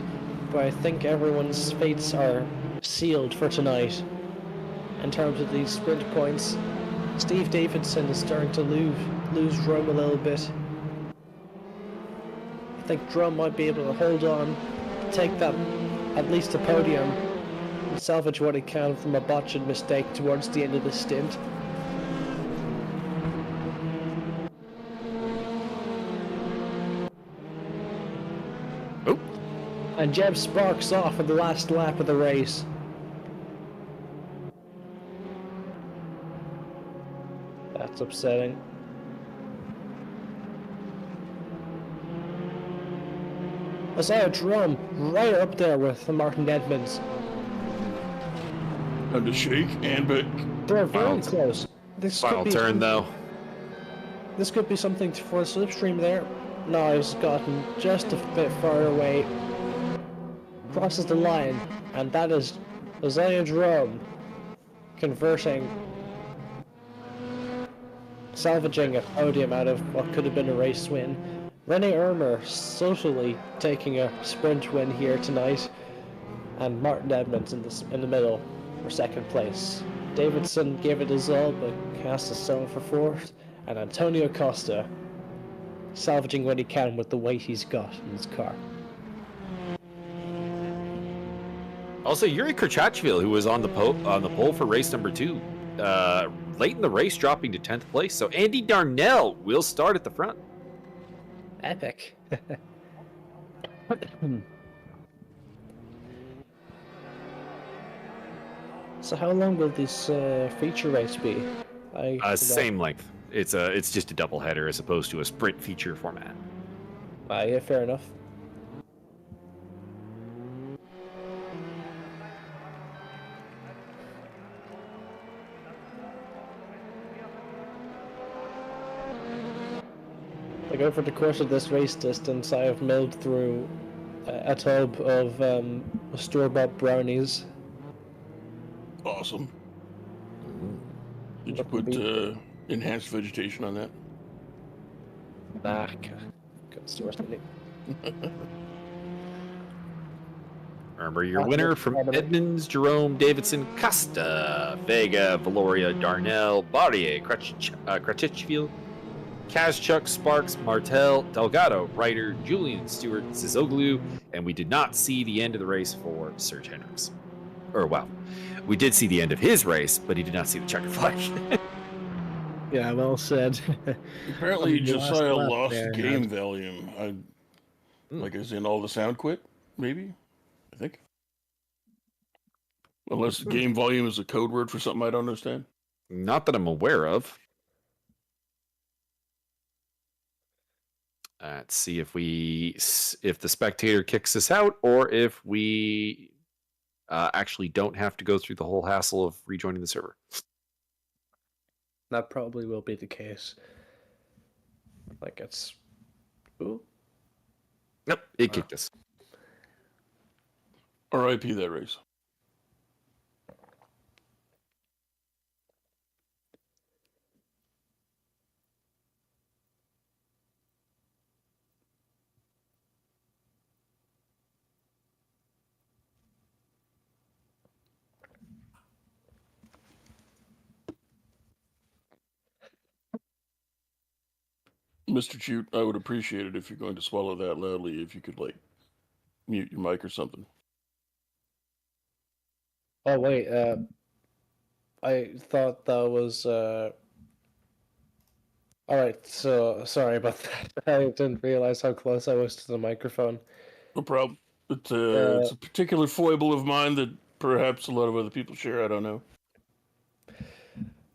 but I think everyone's fates are sealed for tonight. In terms of these sprint points, Steve Davidson is starting to lose Drum a little bit. I think Drum might be able to hold on, take that at least a podium, and salvage what he can from a botched mistake towards the end of the stint. Oh. And Jeb sparks off in the last lap of the race. That's upsetting. Isaiah Drum right up there with Martin Edmonds. Time to shake and bake. They're very Final- close. This Final could be, turn, though. This could be something for Slipstream there. No, he's gotten just a bit far away. Crosses the line, and that is Isaiah Drum converting, salvaging a podium out of what could have been a race win. Rene Ermer socially taking a sprint win here tonight, and Martin Edmonds in the middle for second place. Davidson gave it his all, but has to settle for fourth, and Antonio Costa salvaging what he can with the weight he's got in his car. Also, Yuri Kurchachvili, who was on the pole for race number 2, late in the race, dropping to 10th place. So Andy Darnell will start at the front. Epic. So how long will this feature race be? Same length. It's just a double header as opposed to a sprint feature format. Yeah, fair enough. Like over the course of this race distance, I have milled through a tub of store-bought brownies. Awesome. Did you put enhanced vegetation on that? Nah, got store something. Remember your winner from Edmonds, Jerome, Davidson, Costa, Vega, Valoria, Darnell, Barrier, Kratichville, Kazchuk, Sparks, Martel, Delgado, Ryder, Julian, Stewart, Zizoglu, and we did not see the end of the race for Serge Hendricks. Or, well, we did see the end of his race, but he did not see the checkered flag. Yeah, well said. Apparently, The last Josiah lap lost there game had- volume. Like, as in all the sound quit, maybe? I think. Unless game volume is a code word for something I don't understand. Not that I'm aware of. Let's see if the spectator kicks us out, or if we actually don't have to go through the whole hassle of rejoining the server. That probably will be the case. Like it's... Ooh. Nope, it kicked us. R.I.P. that race. Mr. Chute, I would appreciate it if you're going to swallow that loudly, if you could, like, mute your mic or something. Oh wait, I thought that was Alright, so sorry about that. I didn't realize how close I was to the microphone. No problem. It's a particular foible of mine that perhaps a lot of other people share. I don't know.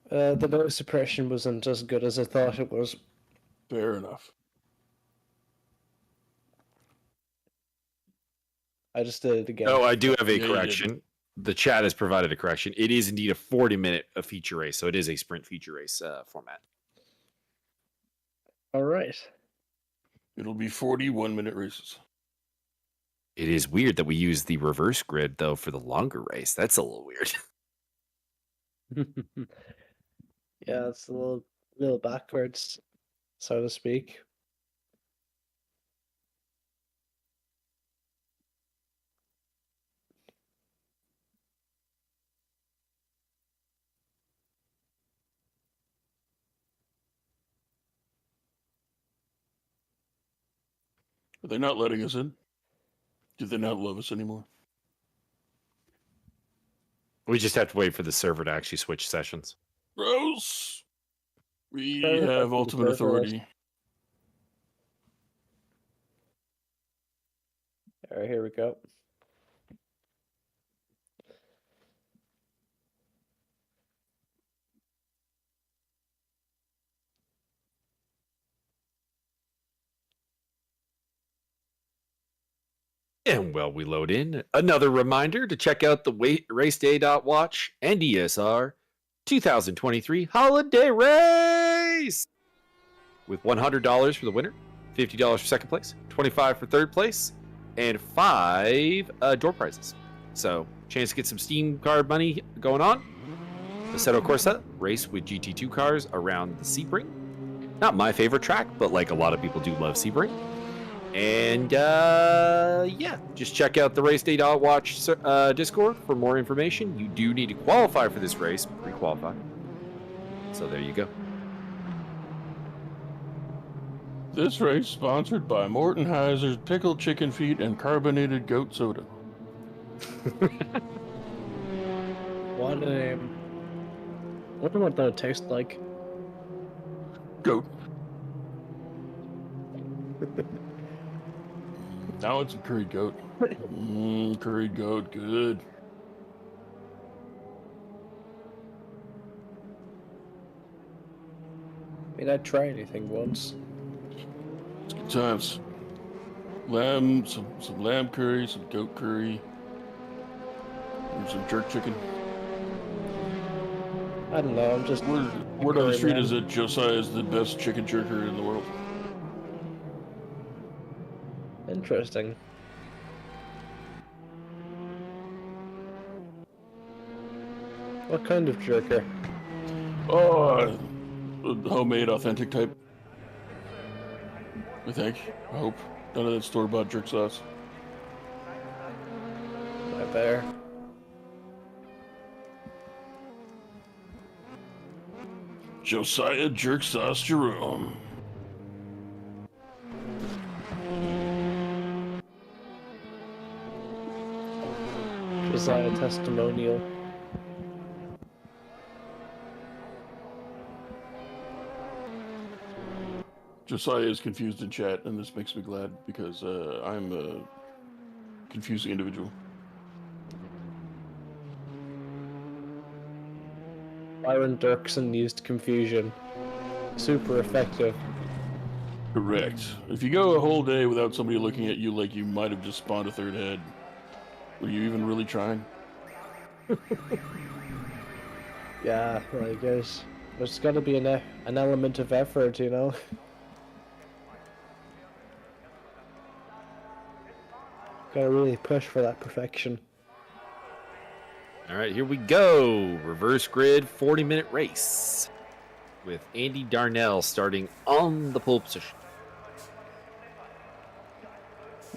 The noise suppression wasn't as good as I thought it was. Fair enough. I just did it again. Oh, I do have a Yeah, you did. correction. The chat has provided a correction. It is indeed a 40-minute feature race, so it is a sprint feature race format. All right. It'll be 41-minute races. It is weird that we use the reverse grid though for the longer race. That's a little weird. Yeah, it's a little backwards, so to speak. Are they not letting us in? Do they not love us anymore? We just have to wait for the server to actually switch sessions. Rose! We Server have has ultimate been authority. All right, here we go. And while we load in, another reminder to check out the raceday.watch and ESR 2023 holiday race with $100 for the winner, $50 for second place, $25 for third place, and 5 door prizes. So, chance to get some Steam card money going on. The Assetto Corsa race with GT2 cars around the Sebring. Not my favorite track, but like a lot of people do love Sebring. And yeah, just check out the raceday.watch Discord for more information. You do need to qualify for this race, pre-qualify. So there you go. This race sponsored by Morton Heiser's pickled chicken feet and carbonated goat soda. What a name. I wonder what that would taste like. Goat. Now it's a curried goat. Curried goat, good. I mean, I'd try anything once. It's good times. Lamb, some lamb curry, some goat curry, and some jerk chicken. I don't know, I'm just... Word on the street is that Josiah is the best chicken jerker in the world. Interesting. What kind of jerker? Oh, homemade, authentic type. I think. I hope. None of that store-bought jerk sauce. Right there. Josiah Jerk Sauce Jerome. Josiah testimonial. Josiah is confused in chat, and this makes me glad because I'm a confusing individual. Byron Dirksen used confusion. Super effective. Correct. If you go a whole day without somebody looking at you like you might have just spawned a third head, were you even really trying? Yeah, like there's got to be an element of effort, you know. Gotta really push for that perfection. All right, here we go. Reverse grid 40-minute race with Andy Darnell starting on the pole position.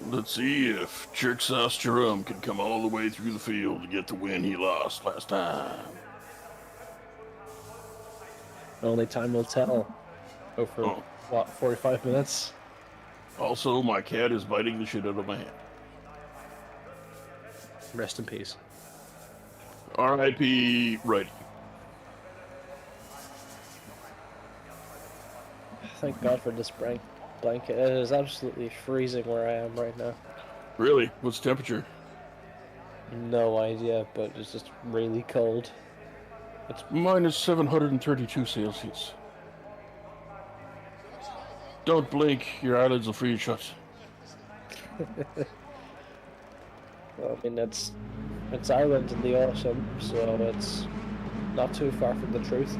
Let's see if Jerk Sauce Jerome can come all the way through the field to get the win he lost last time. Only time will tell. Over what, 45 minutes? Also, my cat is biting the shit out of my hand. Rest in peace. R.I.P. Righty. Thank God for this blanket. It is absolutely freezing where I am right now. Really? What's the temperature? No idea, but it's just really cold. It's minus 732 Celsius. Don't blink, your eyelids will freeze shut. Well, I mean, it's Ireland in the autumn, so it's not too far from the truth.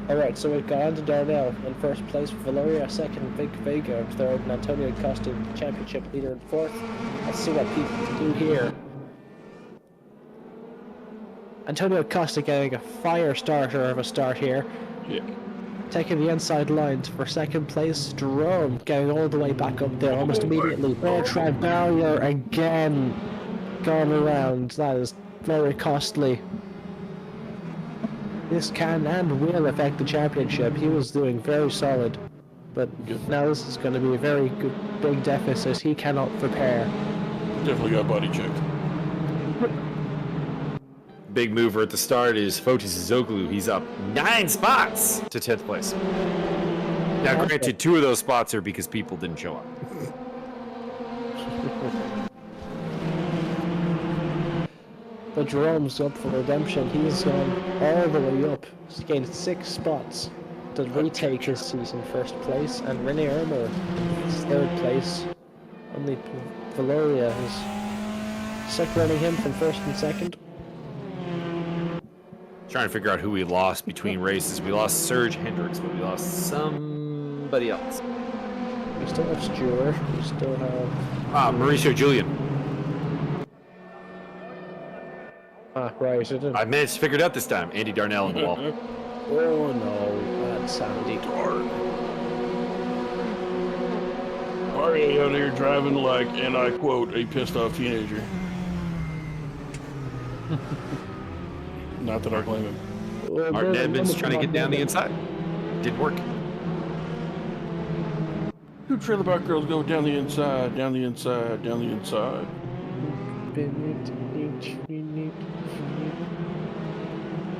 Alright, so we've got Andy Darnell in first place, Valeria second, Vic Vega in third, and Antonio Costa, the championship leader in fourth. Let's see what people can do here. Antonio Costa getting a fire starter of a start here. Yeah. Taking the inside lines for second place. Jerome getting all the way back up there almost immediately. Bertrand Barrier again going around. That is very costly. This can and will affect the championship. He was doing very solid. But now this is going to be a very good big deficit. He cannot prepare. Definitely got body checked. Big mover at the start is Fotis Zoglu. He's up 9 spots to 10th place. Now, granted, 2 of those spots are because people didn't show up. But Jerome's up for redemption. He's gone all the way up. He's gained 6 spots to retake his season first place. And Rene Ermer is third place. Only Valeria is separating him from first and second. Trying to figure out who we lost between races. We lost Serge Hendricks, but we lost somebody else. We still have Stewart. We still have... Mauricio Julian. Right. I didn't... I managed to figure it out this time. Andy Darnell in the wall. Oh no, that's Andy. Darn. Barry out here driving like, and I quote, a pissed off teenager. Not that I claim him. Well, Martin Edmonds trying to get down the inside. Didn't work. 2 trailer park girls go down the inside, down the inside, down the inside.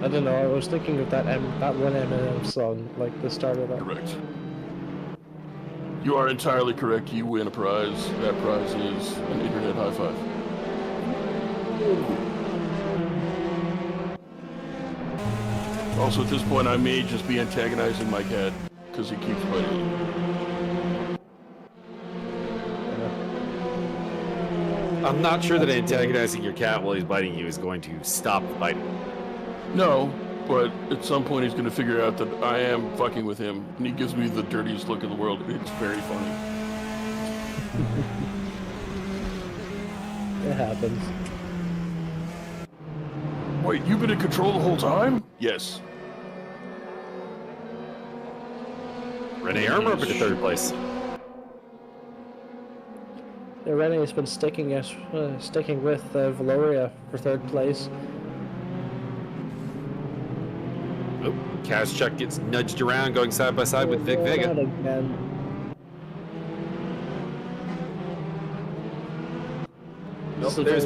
I don't know, I was thinking of that one Eminem song, like the start of that. Correct. You are entirely correct. You win a prize. That prize is an internet high five. Also, at this point, I may just be antagonizing my cat because he keeps biting me. I'm not sure that antagonizing your cat while he's biting you is going to stop biting. No, but at some point he's going to figure out that I am fucking with him, and he gives me the dirtiest look in the world. It's very funny. It happens. Wait, you've been in control the whole time? Yes. Rene Ermer up into 3rd place. Yeah, Rene has been sticking with Valeria for 3rd place. Oh, Kazchuk gets nudged around, going side by side with Vic Vega. Again. Nope, there's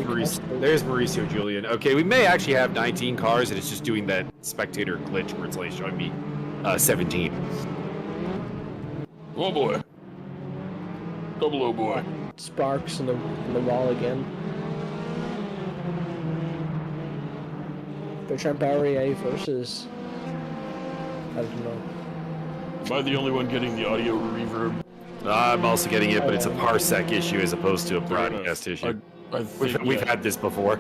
Mauricio Julian. Okay, we may actually have 19 cars, and it's just doing that spectator glitch where it's like showing me 17. Oh boy. Double oh boy. Sparks in the wall again. Bertrand Barrier versus... I don't know. Am I the only one getting the audio reverb? I'm also getting it, but it's a parsec issue as opposed to a broadcast issue. We've had this before.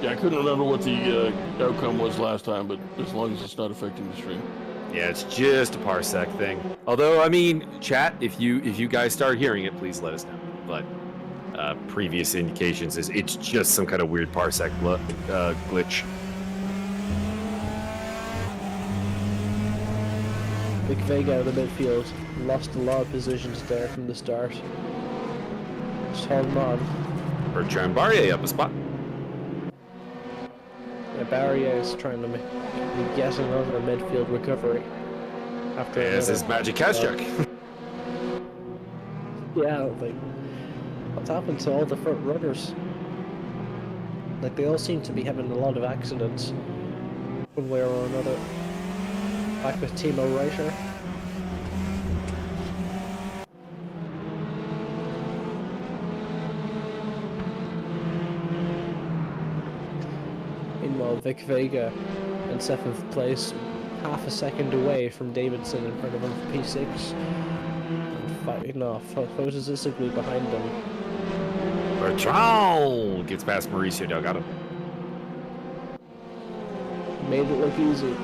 Yeah, I couldn't remember what the outcome was last time, but as long as it's not affecting the stream. Yeah, it's just a parsec thing. Although, I mean, chat, if you guys start hearing it, please let us know. But previous indications is it's just some kind of weird parsec glitch. Vic Vega out of the midfield. Lost a lot of positions there from the start. Just hold him on. Bertrand Barrier up a spot. Yeah, Barrier is trying to get another midfield recovery. After This is Magic Kazchuk. Yeah, like, what's happened to all the front runners? Like, they all seem to be having a lot of accidents, one way or another. Back with Timo Reiter. Meanwhile, Vic Vega in 7th place, half a second away from Davidson in front of him for P6. And fighting off. Fotis Zoglu behind him. Bertrand gets past Mauricio Delgado. Made it look easy.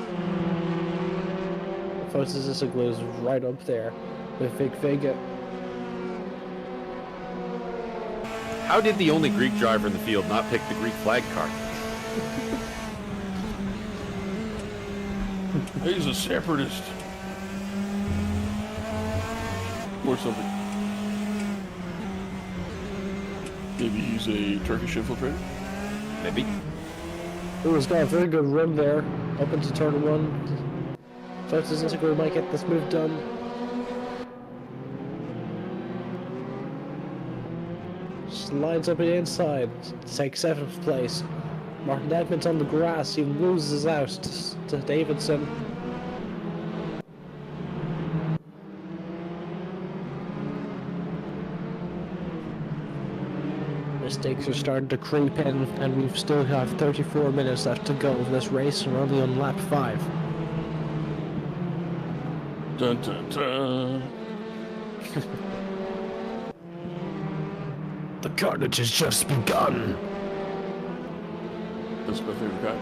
Fotis is right up there with Vic Vega. How did the only Greek driver in the field not pick the Greek flag car? He's a separatist. Or something. Maybe he's a Turkish infiltrator? Maybe. He's got a very good run there, up into turn 1. Fotis might get this move done. Slides up the inside, takes 7th place. Martin Edmonds on the grass, he loses out to Davidson. Mistakes are starting to creep in, and we still have 34 minutes left to go of this race, and we're only on lap 5. Dun dun dun. The carnage has just begun. That's my favorite guy.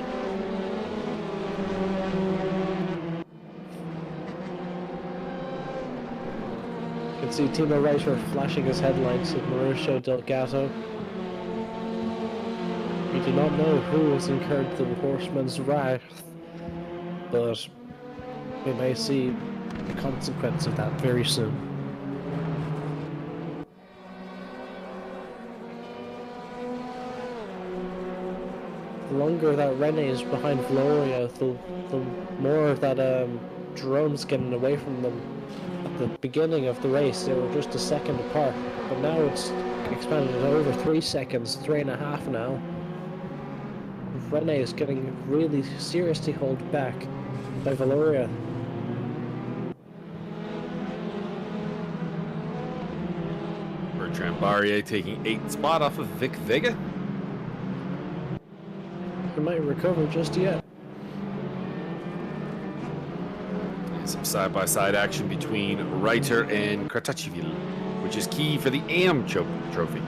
You can see Timo Reiter flashing his headlights at Mauricio Delgado. We do not know who has incurred the horseman's wrath, but we may see the consequence of that very soon. The longer that Rene is behind Valoria, the more that Jerome's getting away from them. At the beginning of the race, they were just a second apart, but now it's expanded to over 3 seconds, 3.5 now. Rene is getting really seriously held back by Valoria. Bertrand Barrier taking 8th spot off of Vic Vega. He might recover just yet. And some side-by-side action between Reiter and Kratachvili, which is key for the AM trophy.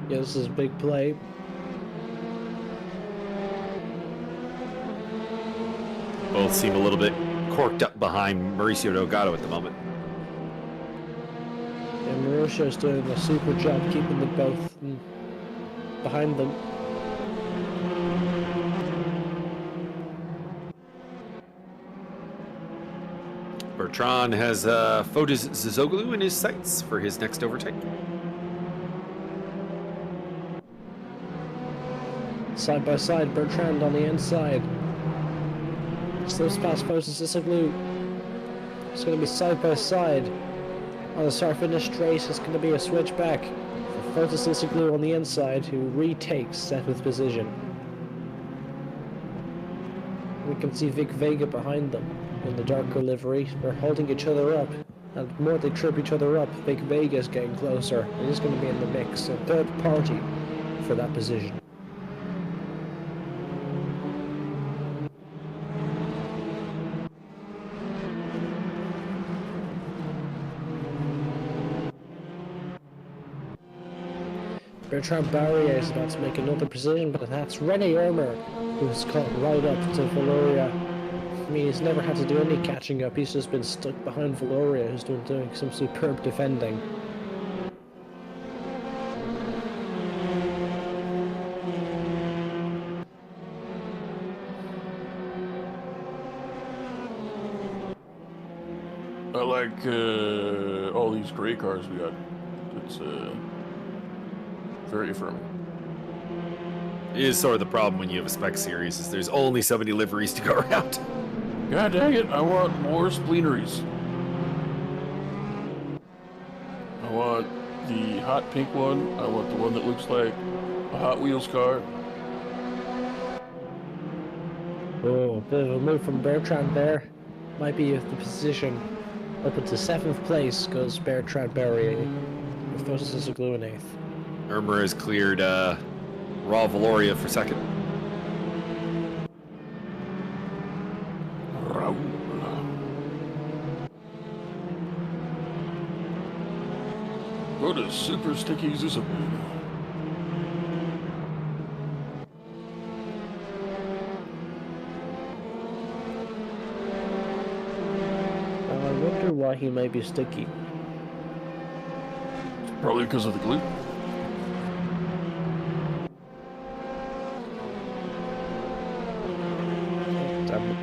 Yeah, this is a big play. Both seem a little bit corked up behind Mauricio Delgado at the moment. And Mauricio's doing a super job keeping them both behind them. Bertrand has Fotis Zizoglu in his sights for his next overtake. Side by side, Bertrand on the inside. Slips past Fotis Zizoglu. It's going to be side by side. On the start-finish race, it's going to be a switchback for Fotis Zizoglu on the inside, who retakes 7th position. We can see Vic Vega behind them in the darker livery. They're holding each other up, and the more they trip each other up, Vic Vega is getting closer, and he's going to be in the mix, a third party for that position. Bertrand Barrier is about to make another precision, but that's Rene Ermer, who's caught right up to Valoria. I mean, he's never had to do any catching up, he's just been stuck behind Valoria, who's doing some superb defending. I like all these gray cars we got. It's very affirming. It is sort of the problem when you have a spec series, is there's only so many liveries to go around. God dang it, I want more spleeneries. I want the hot pink one. I want the one that looks like a Hot Wheels car. Oh, a bit of a move from Bertrand there. Might be the position. Up into 7th place goes Bertrand Barrier, with Fotis Zizoglu in 8th. Ermer has cleared Raw Valoria for 2nd. Raul. What a super sticky Zizoglu. wonder why he may be sticky. Probably because of the glue. Damn it.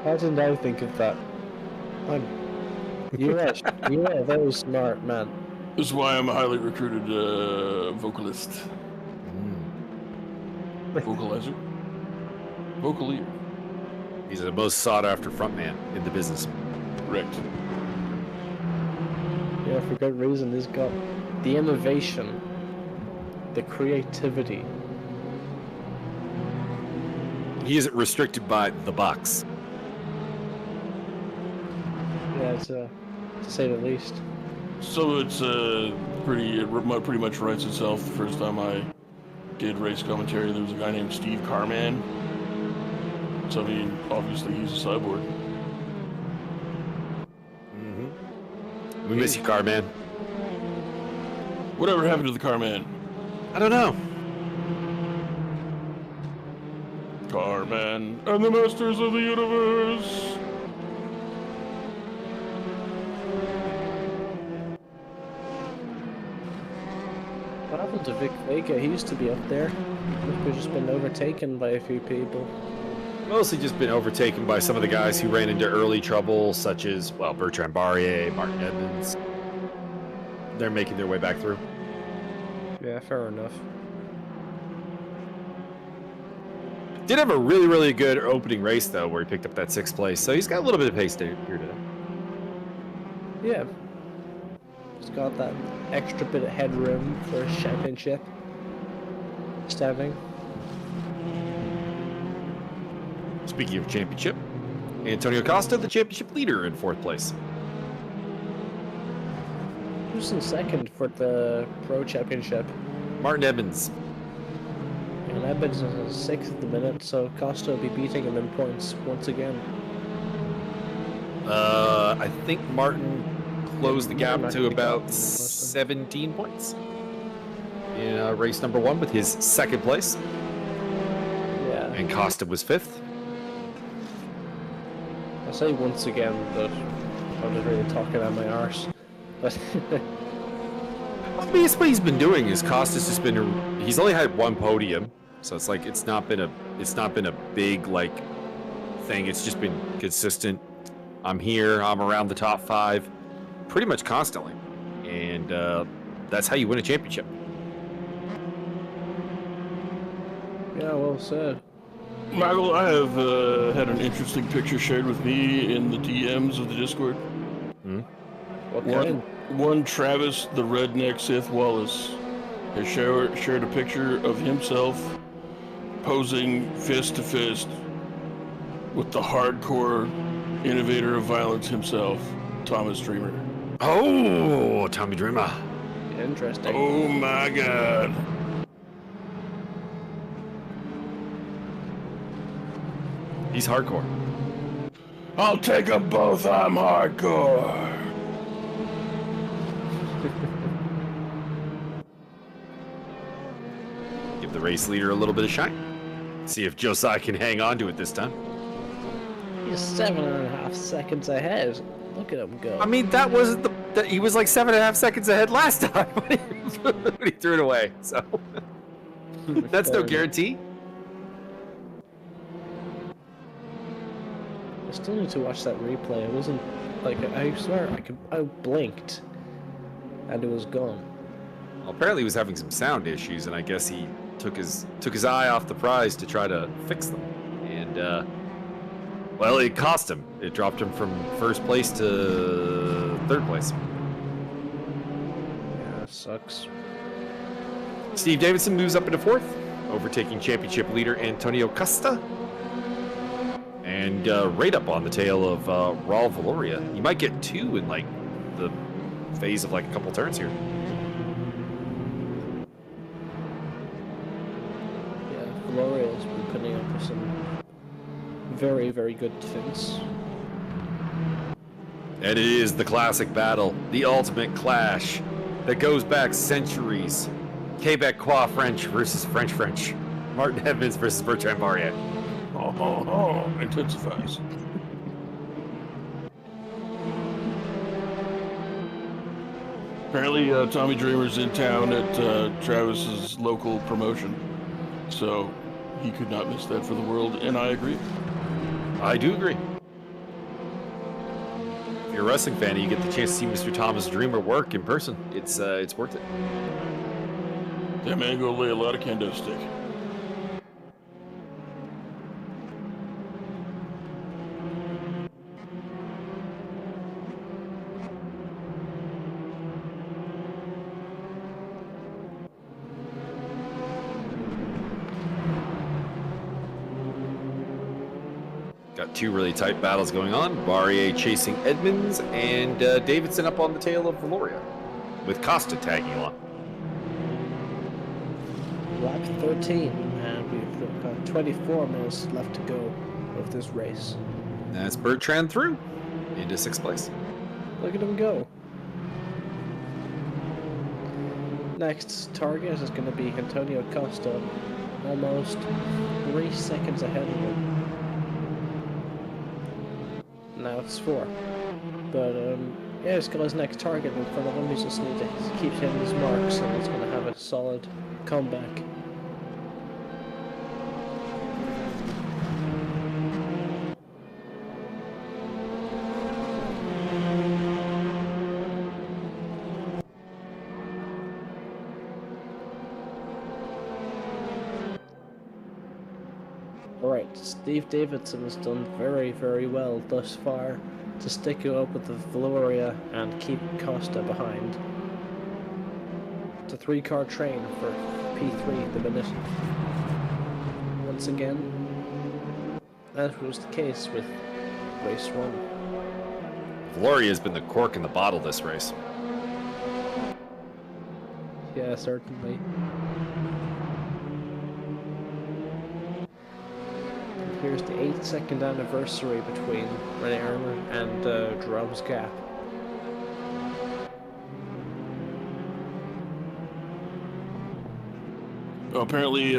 How didn't I think of that? You are very smart, man. This is why I'm a highly recruited vocalist. Vocalizer? Vocalier. He's the most sought-after frontman in the business. Correct. Yeah, for good reason. He's got the innovation, the creativity. He isn't restricted by the box. Yeah, to say the least. So it's pretty much writes itself. The first time I did race commentary, there was a guy named Steve Carman. So I mean, obviously he's a cyborg. We miss you, Carman. Whatever happened to the Carman? I don't know. Carman and the Masters of the Universe. What happened to Vic Vega? He used to be up there. We've just been overtaken by a few people. Mostly just been overtaken by some of the guys who ran into early trouble, such as, well, Bertrand Barrier, Martin Edmonds. They're making their way back through. Yeah, fair enough. Did have a really, really good opening race, though, where he picked up that 6th place. So he's got a little bit of pace here today. Yeah. He's got that extra bit of headroom for his championship standing. Speaking of championship, Antonio Costa, the championship leader, in 4th place. Who's in 2nd for the Pro Championship? Martin Edmonds. And Edmonds is in 6th at the minute, so Costa will be beating him in points once again. I think Martin closed the gap to about Costa. 17 points in race number 1 with his 2nd place. Yeah. And Costa was 5th. I say once again, but I'm just really talking out my arse. But That's what he's been doing. Is Costa's just been, he's only had 1 podium, so it's like it's not been a big like thing. It's just been consistent. I'm here. I'm around the top 5, pretty much constantly, and that's how you win a championship. yeah, well said. Michael, I have had an interesting picture shared with me in the DMs of the Discord. What kind? One Travis, the redneck Sith Wallace, has shared a picture of himself posing fist to fist with the hardcore innovator of violence himself, Thomas Dreamer. Oh, Tommy Dreamer. Interesting. Oh my god. He's hardcore. I'll take them both, I'm hardcore. Give the race leader a little bit of shine. See if Josiah can hang on to it this time. He's 7.5 seconds ahead. Look at him go. I mean, that wasn't he was like 7.5 seconds ahead last time when he threw it away. So that's no guarantee. I still need to watch that replay. It wasn't like I swear I blinked and it was gone. Well, apparently he was having some sound issues, and I guess he took his eye off the prize to try to fix them. And well, it cost him. It dropped him from 1st place to 3rd place. Yeah, it sucks. Steve Davidson moves up into 4th, overtaking championship leader Antonio Costa. And right up on the tail of Raul Valoria. You might get 2 in like the phase of like a couple turns here. Yeah, Valoria's been putting up with some very, very good things. And it is the classic battle, the ultimate clash that goes back centuries. Quebecois French versus French. Martin Edmonds versus Bertrand Barrier. Oh, intensifies. Apparently, Tommy Dreamer's in town at Travis's local promotion, so he could not miss that for the world, and I agree. I do agree. If you're a wrestling fan and you get the chance to see Mr. Thomas Dreamer work in person, it's worth it. That man gonna lay a lot of kendo stick. Got two really tight battles going on. Barrier chasing Edmonds, and Davidson up on the tail of Valoria, with Costa tagging along. Lap 13, and we've got 24 minutes left to go of this race. That's Bertrand through into 6th place. Look at him go. Next target is going to be Antonio Costa, almost 3 seconds ahead of him. Now it's 4. But yeah, he's got his next target in front of him. He just needs to keep hitting his marks, and he's going to have a solid comeback. Alright, Steve Davidson has done very, very well thus far to stick up with the Valoria and keep Costa behind. It's a 3-car train for P3 at the minute. Once again, that was the case with race 1. Valoria has been the cork in the bottle this race. Yeah, certainly. Here's the 8-second anniversary between Red Armour and Jerome's gap. Apparently,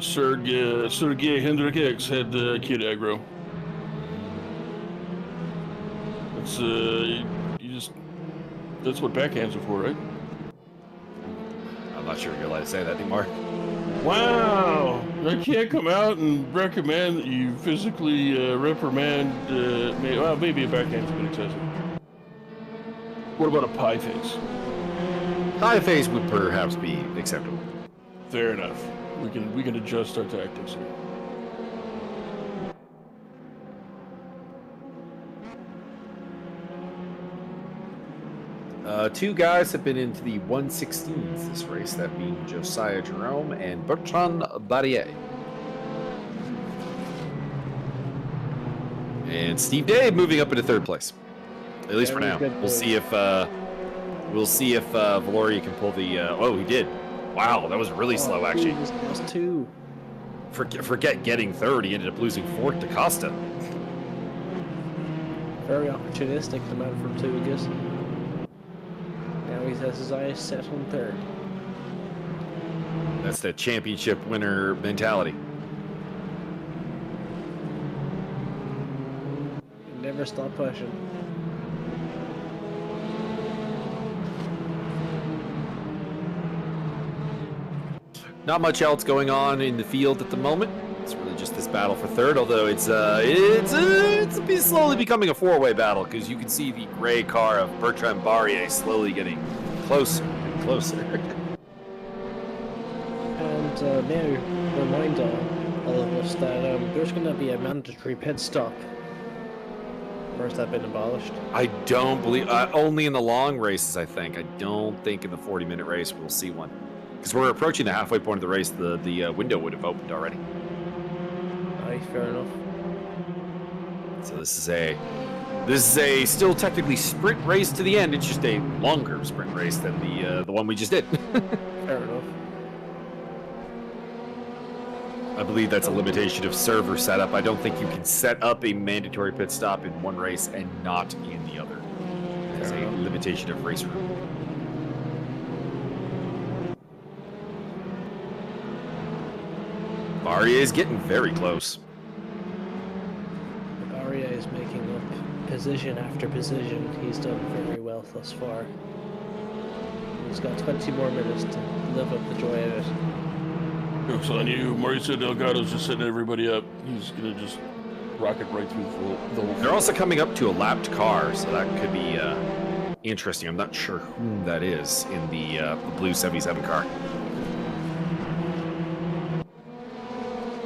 Sergey Hendrik X had Kid Aggro. That's that's what backhands are for, right? I'm not sure you're allowed to say that anymore. Wow! I can't come out and recommend that you physically reprimand. Well, maybe a backhand's a bit excessive. What about a pie face? High face would perhaps be acceptable. Fair enough. We can adjust our tactics here. Two guys have been into the 116s this race, that being Josiah Jerome and Bertrand Barrier. And Steve Dave moving up into 3rd place, at least for now. We'll see if Valoria can pull the. Oh, he did. Wow, that was really slow, actually. That's 2. Forget getting 3rd. He ended up losing 4th to Costa. Very opportunistic, the man from Tugas. Now he has his eyes set on 3rd. That's the championship winner mentality. Never stop pushing. Not much else going on in the field at the moment. It's really just this battle for 3rd, although it's slowly becoming a 4-way battle, because you can see the gray car of Bertrand Barrier slowly getting closer and closer. And may I remind all of us that there's going to be a mandatory pit stop. Or has that been abolished? I don't believe, only in the long races, I think. I don't think in the 40-minute race we'll see one. Because we're approaching the halfway point of the race, the window would have opened already. Aye, fair enough. So this is a still technically sprint race to the end. It's just a longer sprint race than the one we just did. Fair enough. I believe that's a limitation of server setup. I don't think you can set up a mandatory pit stop in one race and not in the other. It's a limitation of Raceroom. Barrier is getting very close. Barrier is making up position after position. He's done very well thus far. He's got 20 more minutes to live up the joy of it. Joke's on you. Mauricio Delgado's just setting everybody up. He's going to just rocket right through the whole They're also coming up to a lapped car, so that could be interesting. I'm not sure whom that is in the blue 77 car.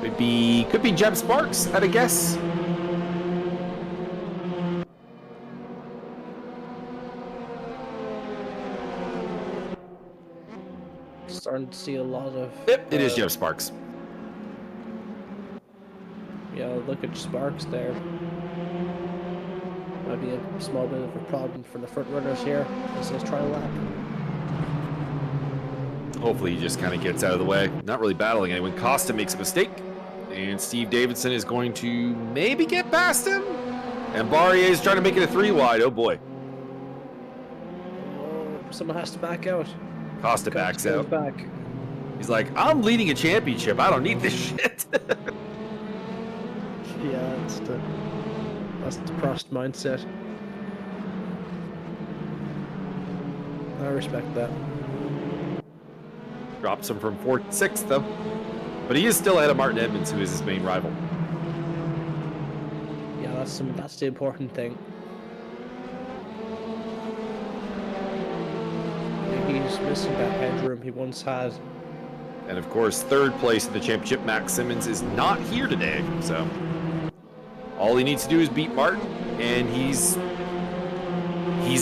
Could be Jeb Sparks, I'd a guess. Starting to see a lot of... Yep, it is Jeb Sparks. Yeah, look at Sparks there. Might be a small bit of a problem for the front runners here as they try a lap. Hopefully he just kind of gets out of the way. Not really battling anyone. Costa makes a mistake. And Steve Davidson is going to maybe get past him. And Barrier is trying to make it a 3 wide. Oh boy. Oh, someone has to back out. Costa backs goes out. Back. He's like, I'm leading a championship. I don't need this shit. Yeah, that's the Prost mindset. I respect that. Drops him from 4th to 6th, though. But he is still ahead of Martin Edmonds, who is his main rival. Yeah, that's the important thing. He's missing that headroom he once had. And of course, 3rd place in the championship, Max Simmons, is not here today. So all he needs to do is beat Martin, and he's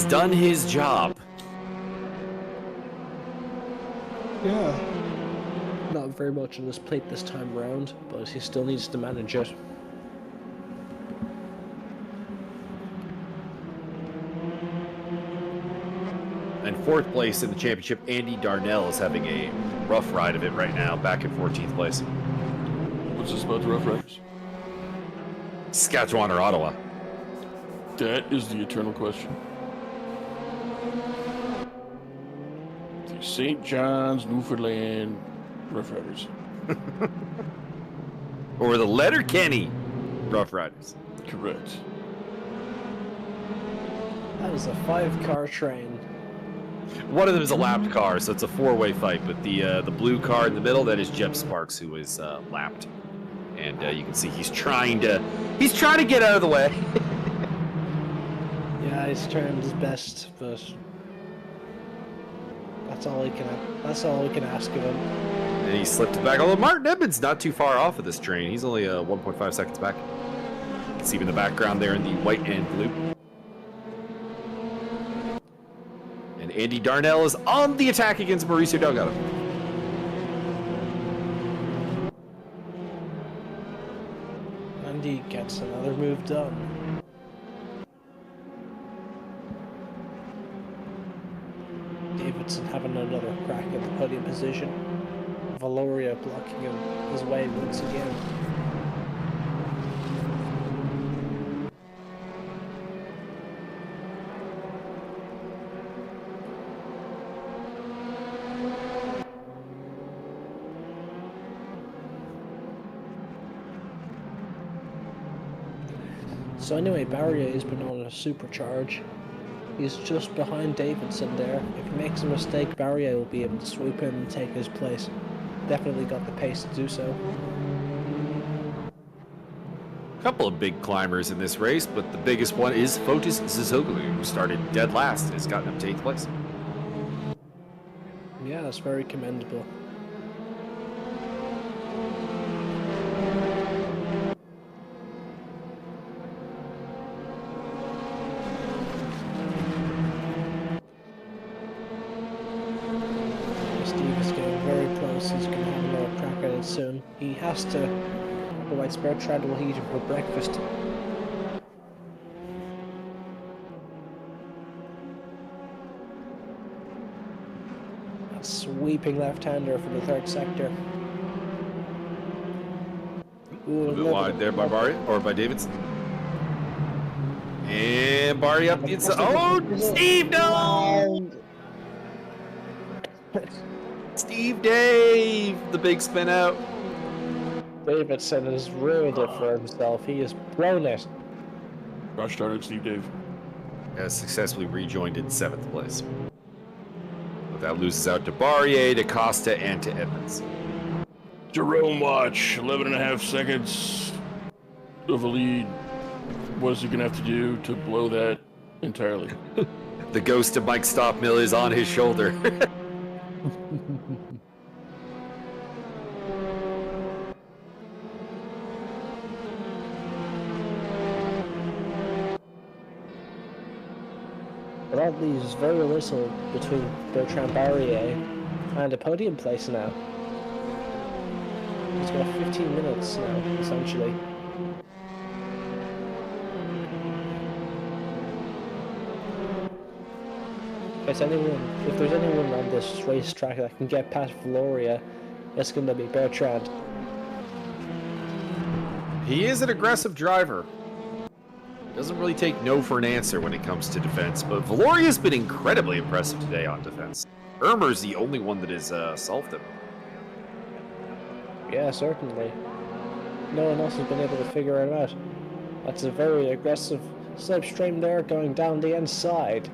done his job. Yeah. Not very much on his plate this time around, but he still needs to manage it. And 4th place in the championship, Andy Darnell is having a rough ride of it right now, back in 14th place. What's this about the Rough Riders? Saskatchewan or Ottawa? That is the eternal question. The St. John's, Newfoundland Rough Riders. Or the Letterkenny Rough Riders? Correct. That is a 5-car train. One of them is a lapped car, so it's a 4-way fight. But the blue car in the middle, that is Jeb Sparks, who is lapped, and you can see he's trying to get out of the way. Yeah, he's trying his best, but that's all we can ask of him. And he slipped it back. Although Martin Edmonds not too far off of this train, he's only 1.5 seconds back. You can see him in the background there in the white and blue. And Andy Darnell is on the attack against Mauricio Delgado. Andy gets another move done. Davidson having another crack at the podium position. Valoria blocking his way once again. So anyway, Barrier has been on a supercharge. He's just behind Davidson there. If he makes a mistake, Barrier will be able to swoop in and take his place. Definitely got the pace to do so. A couple of big climbers in this race, but the biggest one is Fotis Zizoglu, who started dead last and has gotten up to 8th place. Yeah, that's very commendable. Steve is getting very close. He's going to have another crack at it soon. He has to, otherwise spare tread will eat him for breakfast. Sweeping left-hander for the 3rd sector. Ooh, A bit wide there by Barry, or by Davidson. And Barry up the inside. Oh, Steve, no! Steve Dave, the big spin out. Davidson has ruined it for himself. He has blown it. Gosh darn it, Steve Dave. Has successfully rejoined in 7th place. That loses out to Barrier, to Costa, and to Edmonds. Jerome watch, 11 and a half seconds of a lead. What is he going to have to do to blow that entirely? The ghost of Mike Stockmill is on his shoulder. But that leaves very little between Bertrand Barrier and a podium place now. He's got 15 minutes now, essentially. If there's anyone on this racetrack that can get past Valoria, it's going to be Bertrand. He is an aggressive driver. Doesn't really take no for an answer when it comes to defense, but Valoria's been incredibly impressive today on defense. Irmer's the only one that has solved him. Yeah, certainly. No one else has been able to figure it out. That's a very aggressive slipstream there, going down the inside.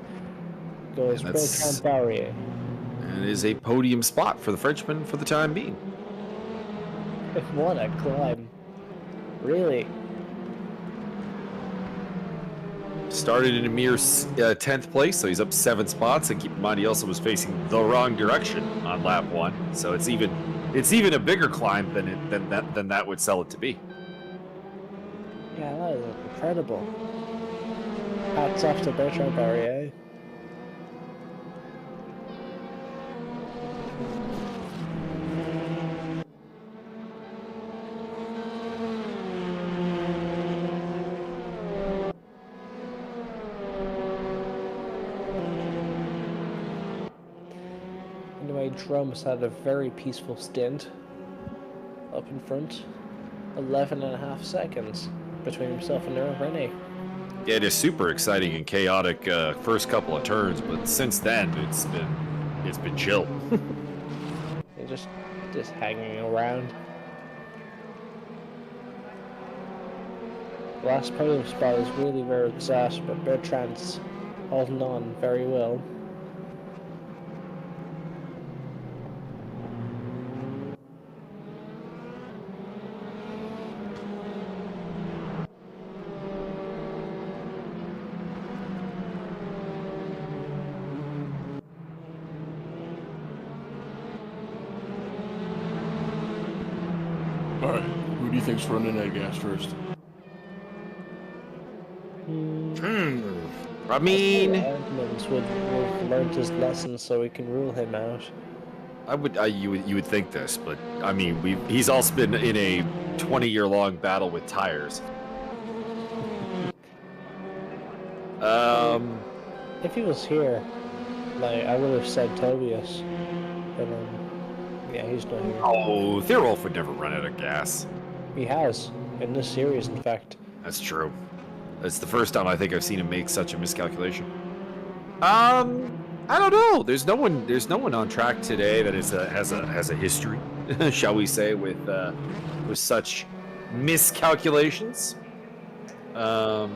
Goes Bertrand Barrier. And it is a podium spot for the Frenchman for the time being. What a climb. Really? Started in a mere 10th place, so he's up 7 spots. And keep in mind, he also was facing the wrong direction on lap 1, so it's even a bigger climb than that would sell it to be. Yeah, that is incredible. Hats off to Bertrand Barrier. Anyway, Drums had a very peaceful stint up in front. 11 and a half seconds between himself and Nürburgring. Yeah, it is super exciting and chaotic first couple of turns, but since then it's been chill. They're just hanging around. Last podium spot is really where it's at, but Bertrand's holding on very well. Alright, who do you think's running out of gas first? I mean, Edmonds would have learned his lesson so we can rule him out. you would think this, but I mean, he's also been in a 20-year-long battle with tires. If he was here, like, I would have said Tobias, but yeah, he's not here. Oh, Thierolf would never run out of gas. He has, in this series, in fact. That's true. That's the first time I think I've seen him make such a miscalculation. I don't know. There's no one on track today that has a history, shall we say, with such miscalculations. Yeah.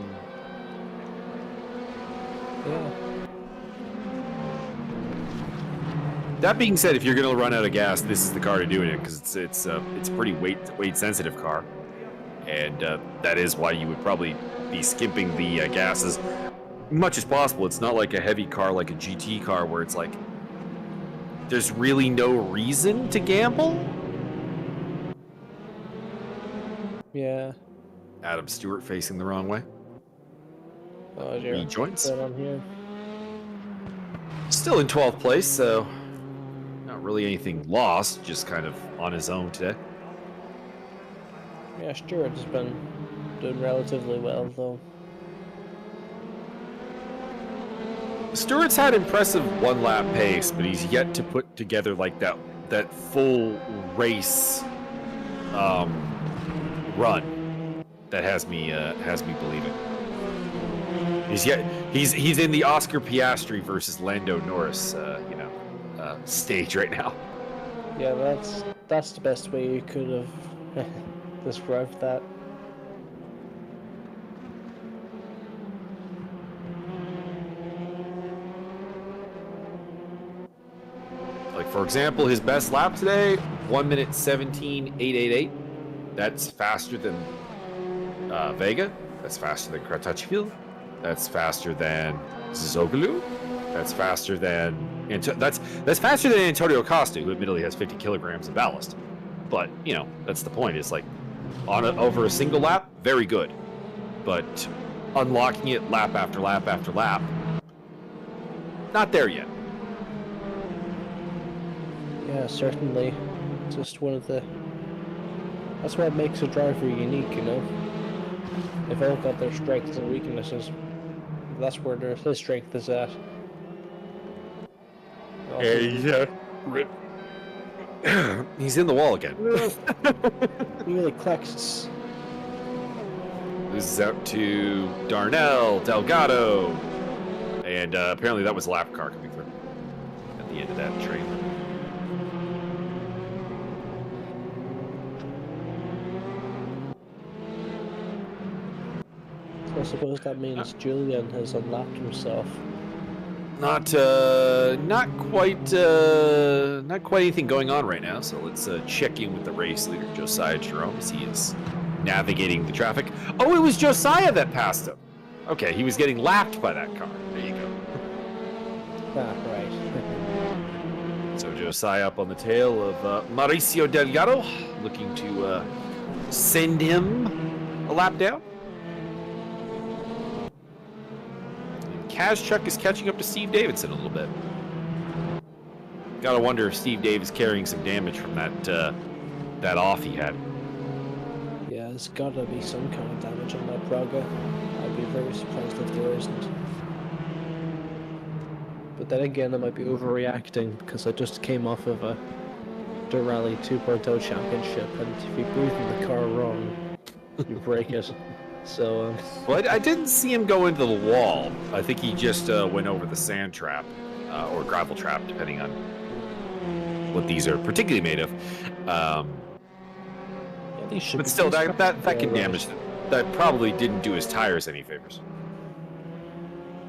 That being said, if you're going to run out of gas, this is the car to do it in, because it's a pretty weight sensitive car, and that is why you would probably be skimping the gas as much as possible. It's not like a heavy car like a GT car where it's like there's really no reason to gamble. Yeah. Adam Stewart facing the wrong way. Oh dear. He joins. But I'm here. Still in 12th place, so not really anything lost, just kind of on his own today. Yeah, Stewart has been doing relatively well, though. Stewart's had impressive one-lap pace, but he's yet to put together like that full race run that has me believing. He's in the Oscar Piastri versus Lando Norris stage right now. Yeah, that's the best way you could have described that. For example, his best lap today, 1 minute 17.888. That's faster than Vega. That's faster than Kratachvili. That's faster than Zoglu. That's faster than that's faster than Antonio Costa, who admittedly has 50 kilograms of ballast. But you know, that's the point. It's like over a single lap, very good. But unlocking it lap after lap after lap, not there yet. Yeah, certainly. Just one of the... That's what makes a driver unique, you know? They've all got their strengths and weaknesses. That's where their strength is at. Rip. He's in the wall again. He really collects. This is out to Darnell, Delgado. And apparently that was a lap car coming through at the end of that train. I suppose that means Julian has unlocked himself. Not quite anything going on right now. So let's check in with the race leader, Josiah Jerome, as he is navigating the traffic. Oh, it was Josiah that passed him. Okay, he was getting lapped by that car. There you go. Ah, right. So Josiah up on the tail of Mauricio Delgado, looking to send him a lap down. Kazchuk is catching up to Steve Davidson a little bit. Gotta wonder if Steve Dave is carrying some damage from that off he had. Yeah, there's gotta be some kind of damage on that Praga. I'd be very surprised if there isn't. But then again, I might be overreacting because I just came off of a Dirt Rally 2.0 championship, and if you breathe in the car wrong, you break it. So, well, I didn't see him go into the wall. I think he just went over the sand trap or gravel trap, depending on what these are particularly made of. But still, that can damage them. That probably didn't do his tires any favors.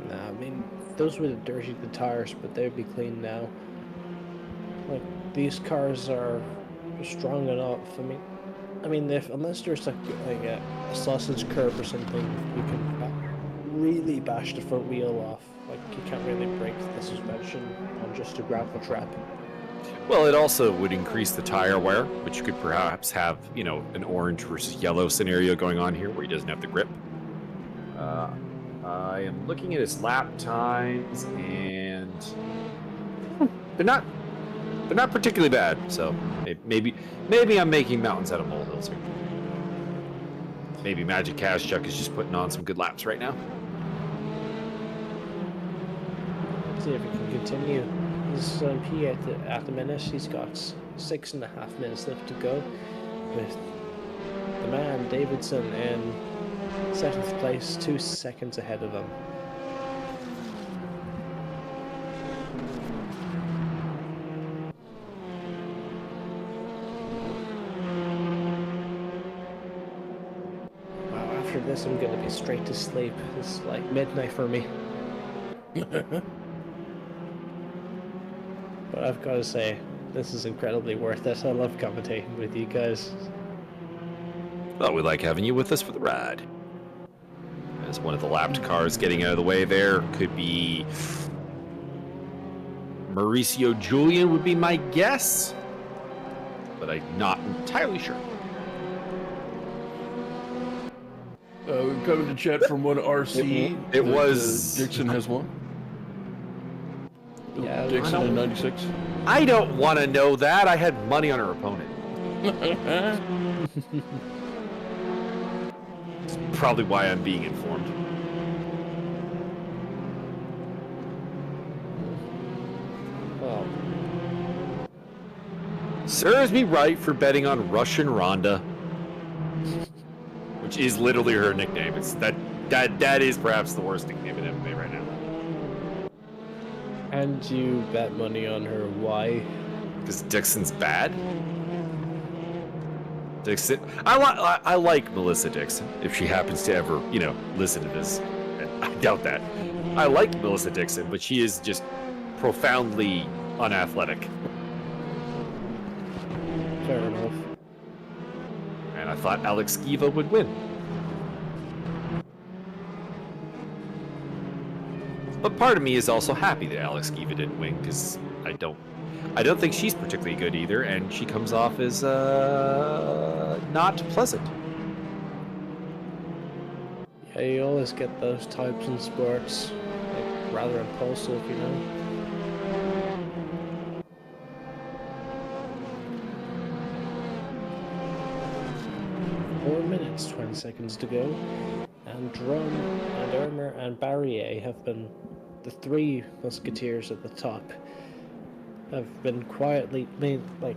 Nah, I mean, those were the dirty tires, but they'd be clean now. Like, these cars are strong enough. I mean, unless there's like a sausage curb or something, you can really bash the front wheel off. Like, you can't really break the suspension on just a gravel trap. Well, it also would increase the tire wear, which you could perhaps have, you know, an orange versus yellow scenario going on here where he doesn't have the grip. I am looking at his lap times, and they're not particularly bad. So maybe I'm making mountains out of molehills here. Maybe Magic Kazchuk is just putting on some good laps right now. See if we can continue. His P at the minute, he's got 6.5 minutes left to go, with the man Davidson in 7th place, 2 seconds ahead of him. Wow, after this I'm gonna be straight to sleep. It's like midnight for me. But I've got to say, this is incredibly worth it. I love commentating with you guys. Well, we like having you with us for the ride. As one of the lapped cars getting out of the way there, could be Mauricio Julian would be my guess, but I'm not entirely sure. We've come to chat from one RC. It was Dixon has one. Yeah, Dixon in 96. I don't want to know that. I had money on her opponent. That's probably why I'm being informed. Well, Serves me right for betting on Russian Ronda, which is literally her nickname. It's that is perhaps the worst nickname in MMA right now. and you bet money on her. Why? Because Dixon's bad. Dixon, I like Melissa Dixon. If she happens to ever, listen to this, and I doubt that. I like Melissa Dixon, but she is just profoundly unathletic. fair enough. And I thought Alex Skiva would win. But part of me is also happy that Alex Skiva didn't win, because I don't think she's particularly good either, and she comes off as not pleasant. Yeah, you always get those types in sports, like rather impulsive, you know. Four minutes, 20 seconds to go, and Drum and Irmer and Barrier have been the three musketeers at the top. Have been quietly, like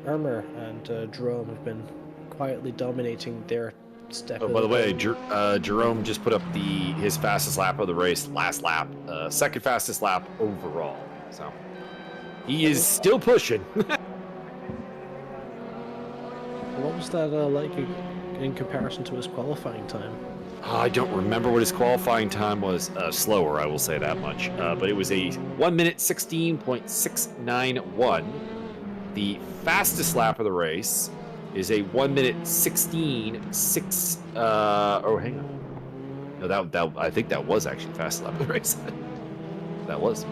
Irmer and Drum have been quietly dominating their step. Oh, by the way, Jerome just put up his fastest lap of the race, last lap, second fastest lap overall. So he is still pushing. What was that like in comparison to his qualifying time? I don't remember what his qualifying time was. Slower, I will say that much. But it was a 1 minute 16.691. The fastest lap of the race is a 1 minute 16.6. Oh, hang on. No, that I think that was actually the fastest lap of the race. That was.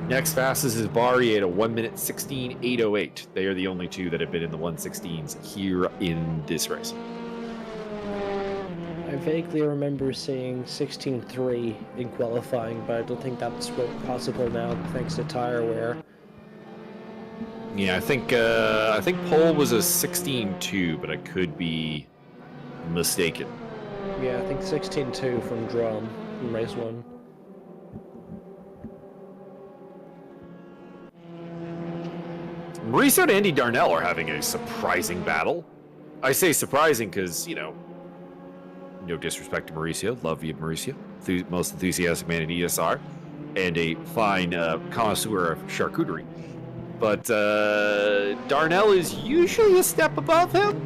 Next fastest is Barry at a 1 minute 16.808. They are the only two that have been in the 116s here in this race. I vaguely remember seeing 16.3 in qualifying, but I don't think that's possible now thanks to tire wear. Yeah, I think pole was a 16.2, but I could be mistaken. Yeah, I think 16.2 from Drum in race 1. Mauricio and Andy Darnell are having a surprising battle. I say surprising because, no disrespect to Mauricio, love you, Mauricio, most enthusiastic man in ESR, and a fine connoisseur of charcuterie. But Darnell is usually a step above him,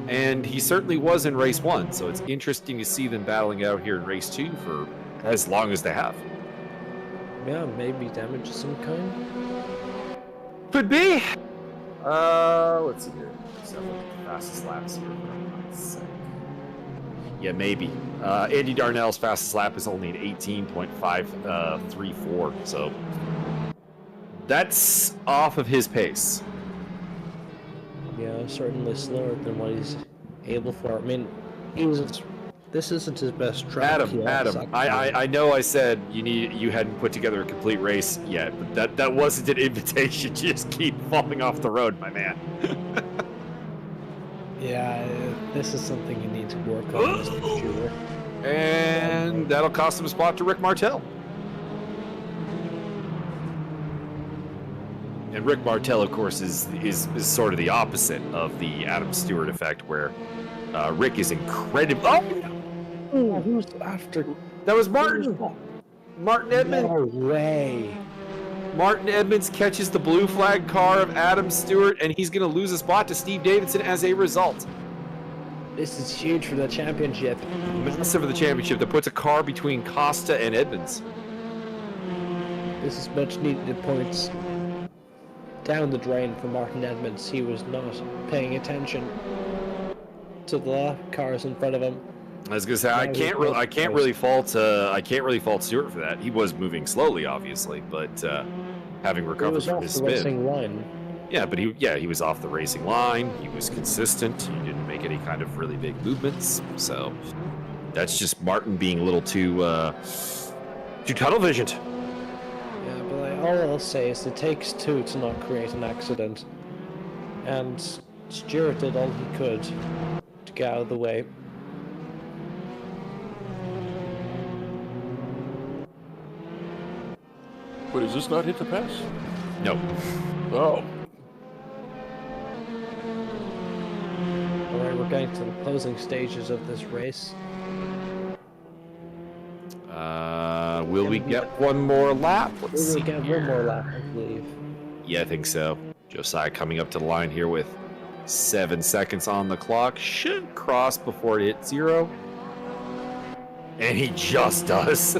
and he certainly was in race 1, so it's interesting to see them battling out here in race 2 for as long as they have. Yeah, maybe damage of some kind. Could be. Let's see here. So fastest laps here. Yeah, maybe. Andy Darnell's fastest lap is only an 18.534, so that's off of his pace. Yeah, certainly slower than what he's able for. I mean, this isn't his best track. Adam, I know I said you hadn't put together a complete race yet, but that wasn't an invitation. Just keep falling off the road, my man. Yeah, this is something you need to work on, for sure. And that'll cost him a spot to Rick Martel. And Rick Martel, of course, is sort of the opposite of the Adam Stewart effect, where Rick is incredible. Oh, who's after? That was Martin. Martin Edmonds. No way. Martin Edmonds catches the blue flag car of Adam Stewart, and he's going to lose a spot to Steve Davidson as a result. This is huge for the championship. Massive for the championship that puts a car between Costa and Edmonds. This is much needed points down the drain for Martin Edmonds. He was not paying attention to the cars in front of him. I was gonna say I can't really fault Stewart for that. He was moving slowly, obviously, but having recovered from his spin. Racing line. Yeah, but he was off the racing line. He was consistent. He didn't make any kind of really big movements. So that's just Martin being a little too tunnel visioned. Yeah, but all I'll say is it takes two to not create an accident, and Stewart did all he could to get out of the way. But is this not hit the pass? No. Oh. Alright, we're getting to the closing stages of this race. Will we get one more lap? Let's see. We will get one more lap, I believe. Yeah, I think so. Josiah coming up to the line here with 7 seconds on the clock. Should cross before it hits 0. And he just does.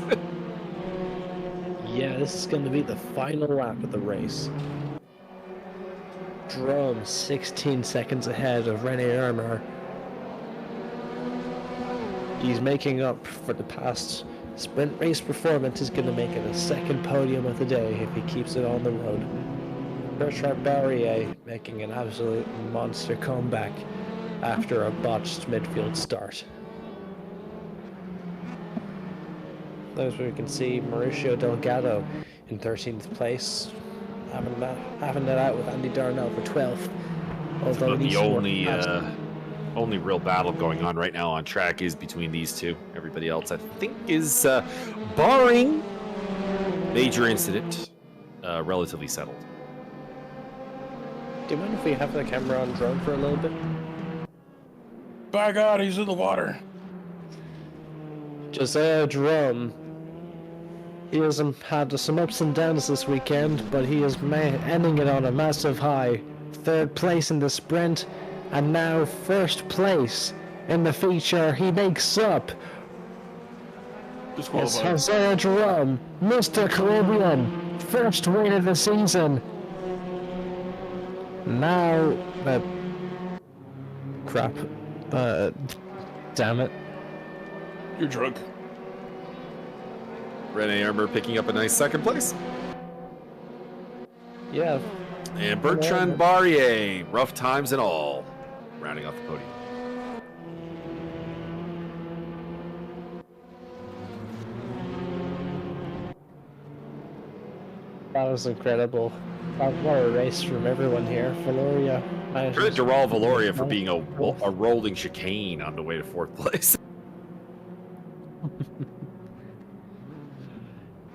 Yeah, this is going to be the final lap of the race. Jerome 16 seconds ahead of Rene Armour. He's making up for the past sprint race performance. He's going to make it a second podium of the day if he keeps it on the road. Bertrand Barrier making an absolute monster comeback after a botched midfield start. As we can see, Mauricio Delgado in 13th place, having that out with Andy Darnell for 12th. Although But the only real battle going on right now on track is between these two. Everybody else, I think, is barring major incident, relatively settled. Do you mind if we have the camera on drone for a little bit? By God, he's in the water. Josiah Jerome, he has had some ups and downs this weekend, but he is ending it on a massive high. 3rd place in the sprint, and now 1st place in the feature. He makes up. It's Disqualified. Josiah Jerome, Mr. Caribbean, 1st win of the season. Now, crap. Damn it. You're drunk. Rene Armour picking up a nice 2nd place. Yeah. And Bertrand Barrier, rough times and all, rounding off the podium. That was incredible. What a race from everyone here. Valoria. Credit to Raul Valoria for being a rolling chicane on the way to 4th place.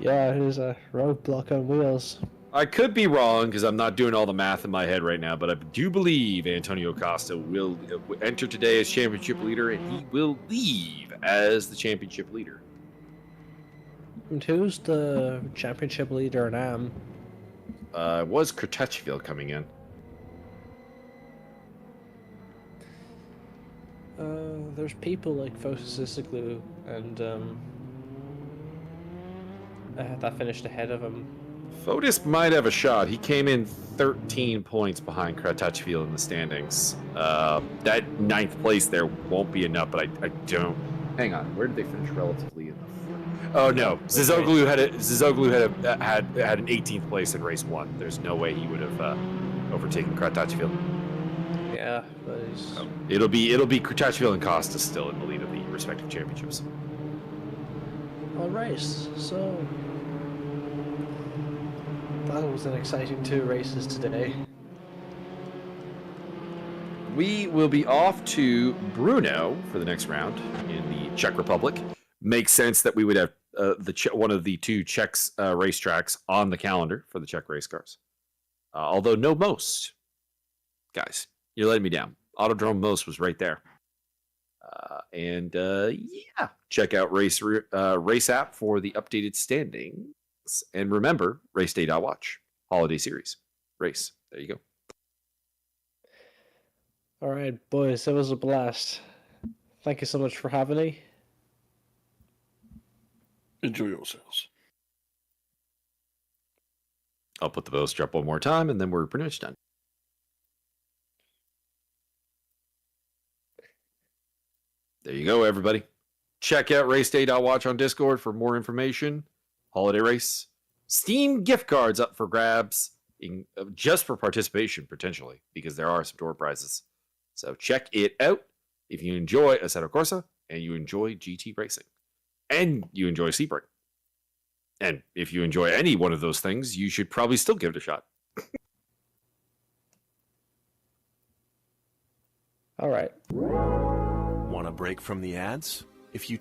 Yeah, it was a roadblock on wheels. I could be wrong because I'm not doing all the math in my head right now, but I do believe Antonio Costa will enter today as championship leader, and he will leave as the championship leader. And who's the championship leader now? Was Kurtachville coming in? There's people like Fotis Isoglu and that finished ahead of him. Fotis might have a shot. He came in 13 points behind Kurtachville in the standings. That 9th place there won't be enough, but I don't. Hang on, where did they finish relatively in the? Oh no, Zizoglu had an 18th place in race 1. There's no way he would have overtaken Kurtachville. Yeah, but he's... It'll be Kurtachville and Costa still in the lead of the respective championships. All right, so that was an exciting 2 races today. We will be off to Brno for the next round in the Czech Republic. Makes sense that we would have one of the 2 Czech racetracks on the calendar for the Czech race cars. Although no Most. Guys, you're letting me down. Autodrome Most was right there. Yeah, check out Race app for the updated standings. And remember, raceday.watch, holiday series. Race. There you go. All right, boys, that was a blast. Thank you so much for having me. Enjoy yourselves. I'll put the bow strap one more time, and then we're pretty much done. There you go, everybody. Check out raceday.watch on Discord for more information. Holiday race. Steam gift cards up for grabs, just for participation, potentially, because there are some door prizes. So check it out if you enjoy Assetto Corsa and you enjoy GT racing. And you enjoy Sebring. And if you enjoy any one of those things, you should probably still give it a shot. All right. Want a break from the ads? If you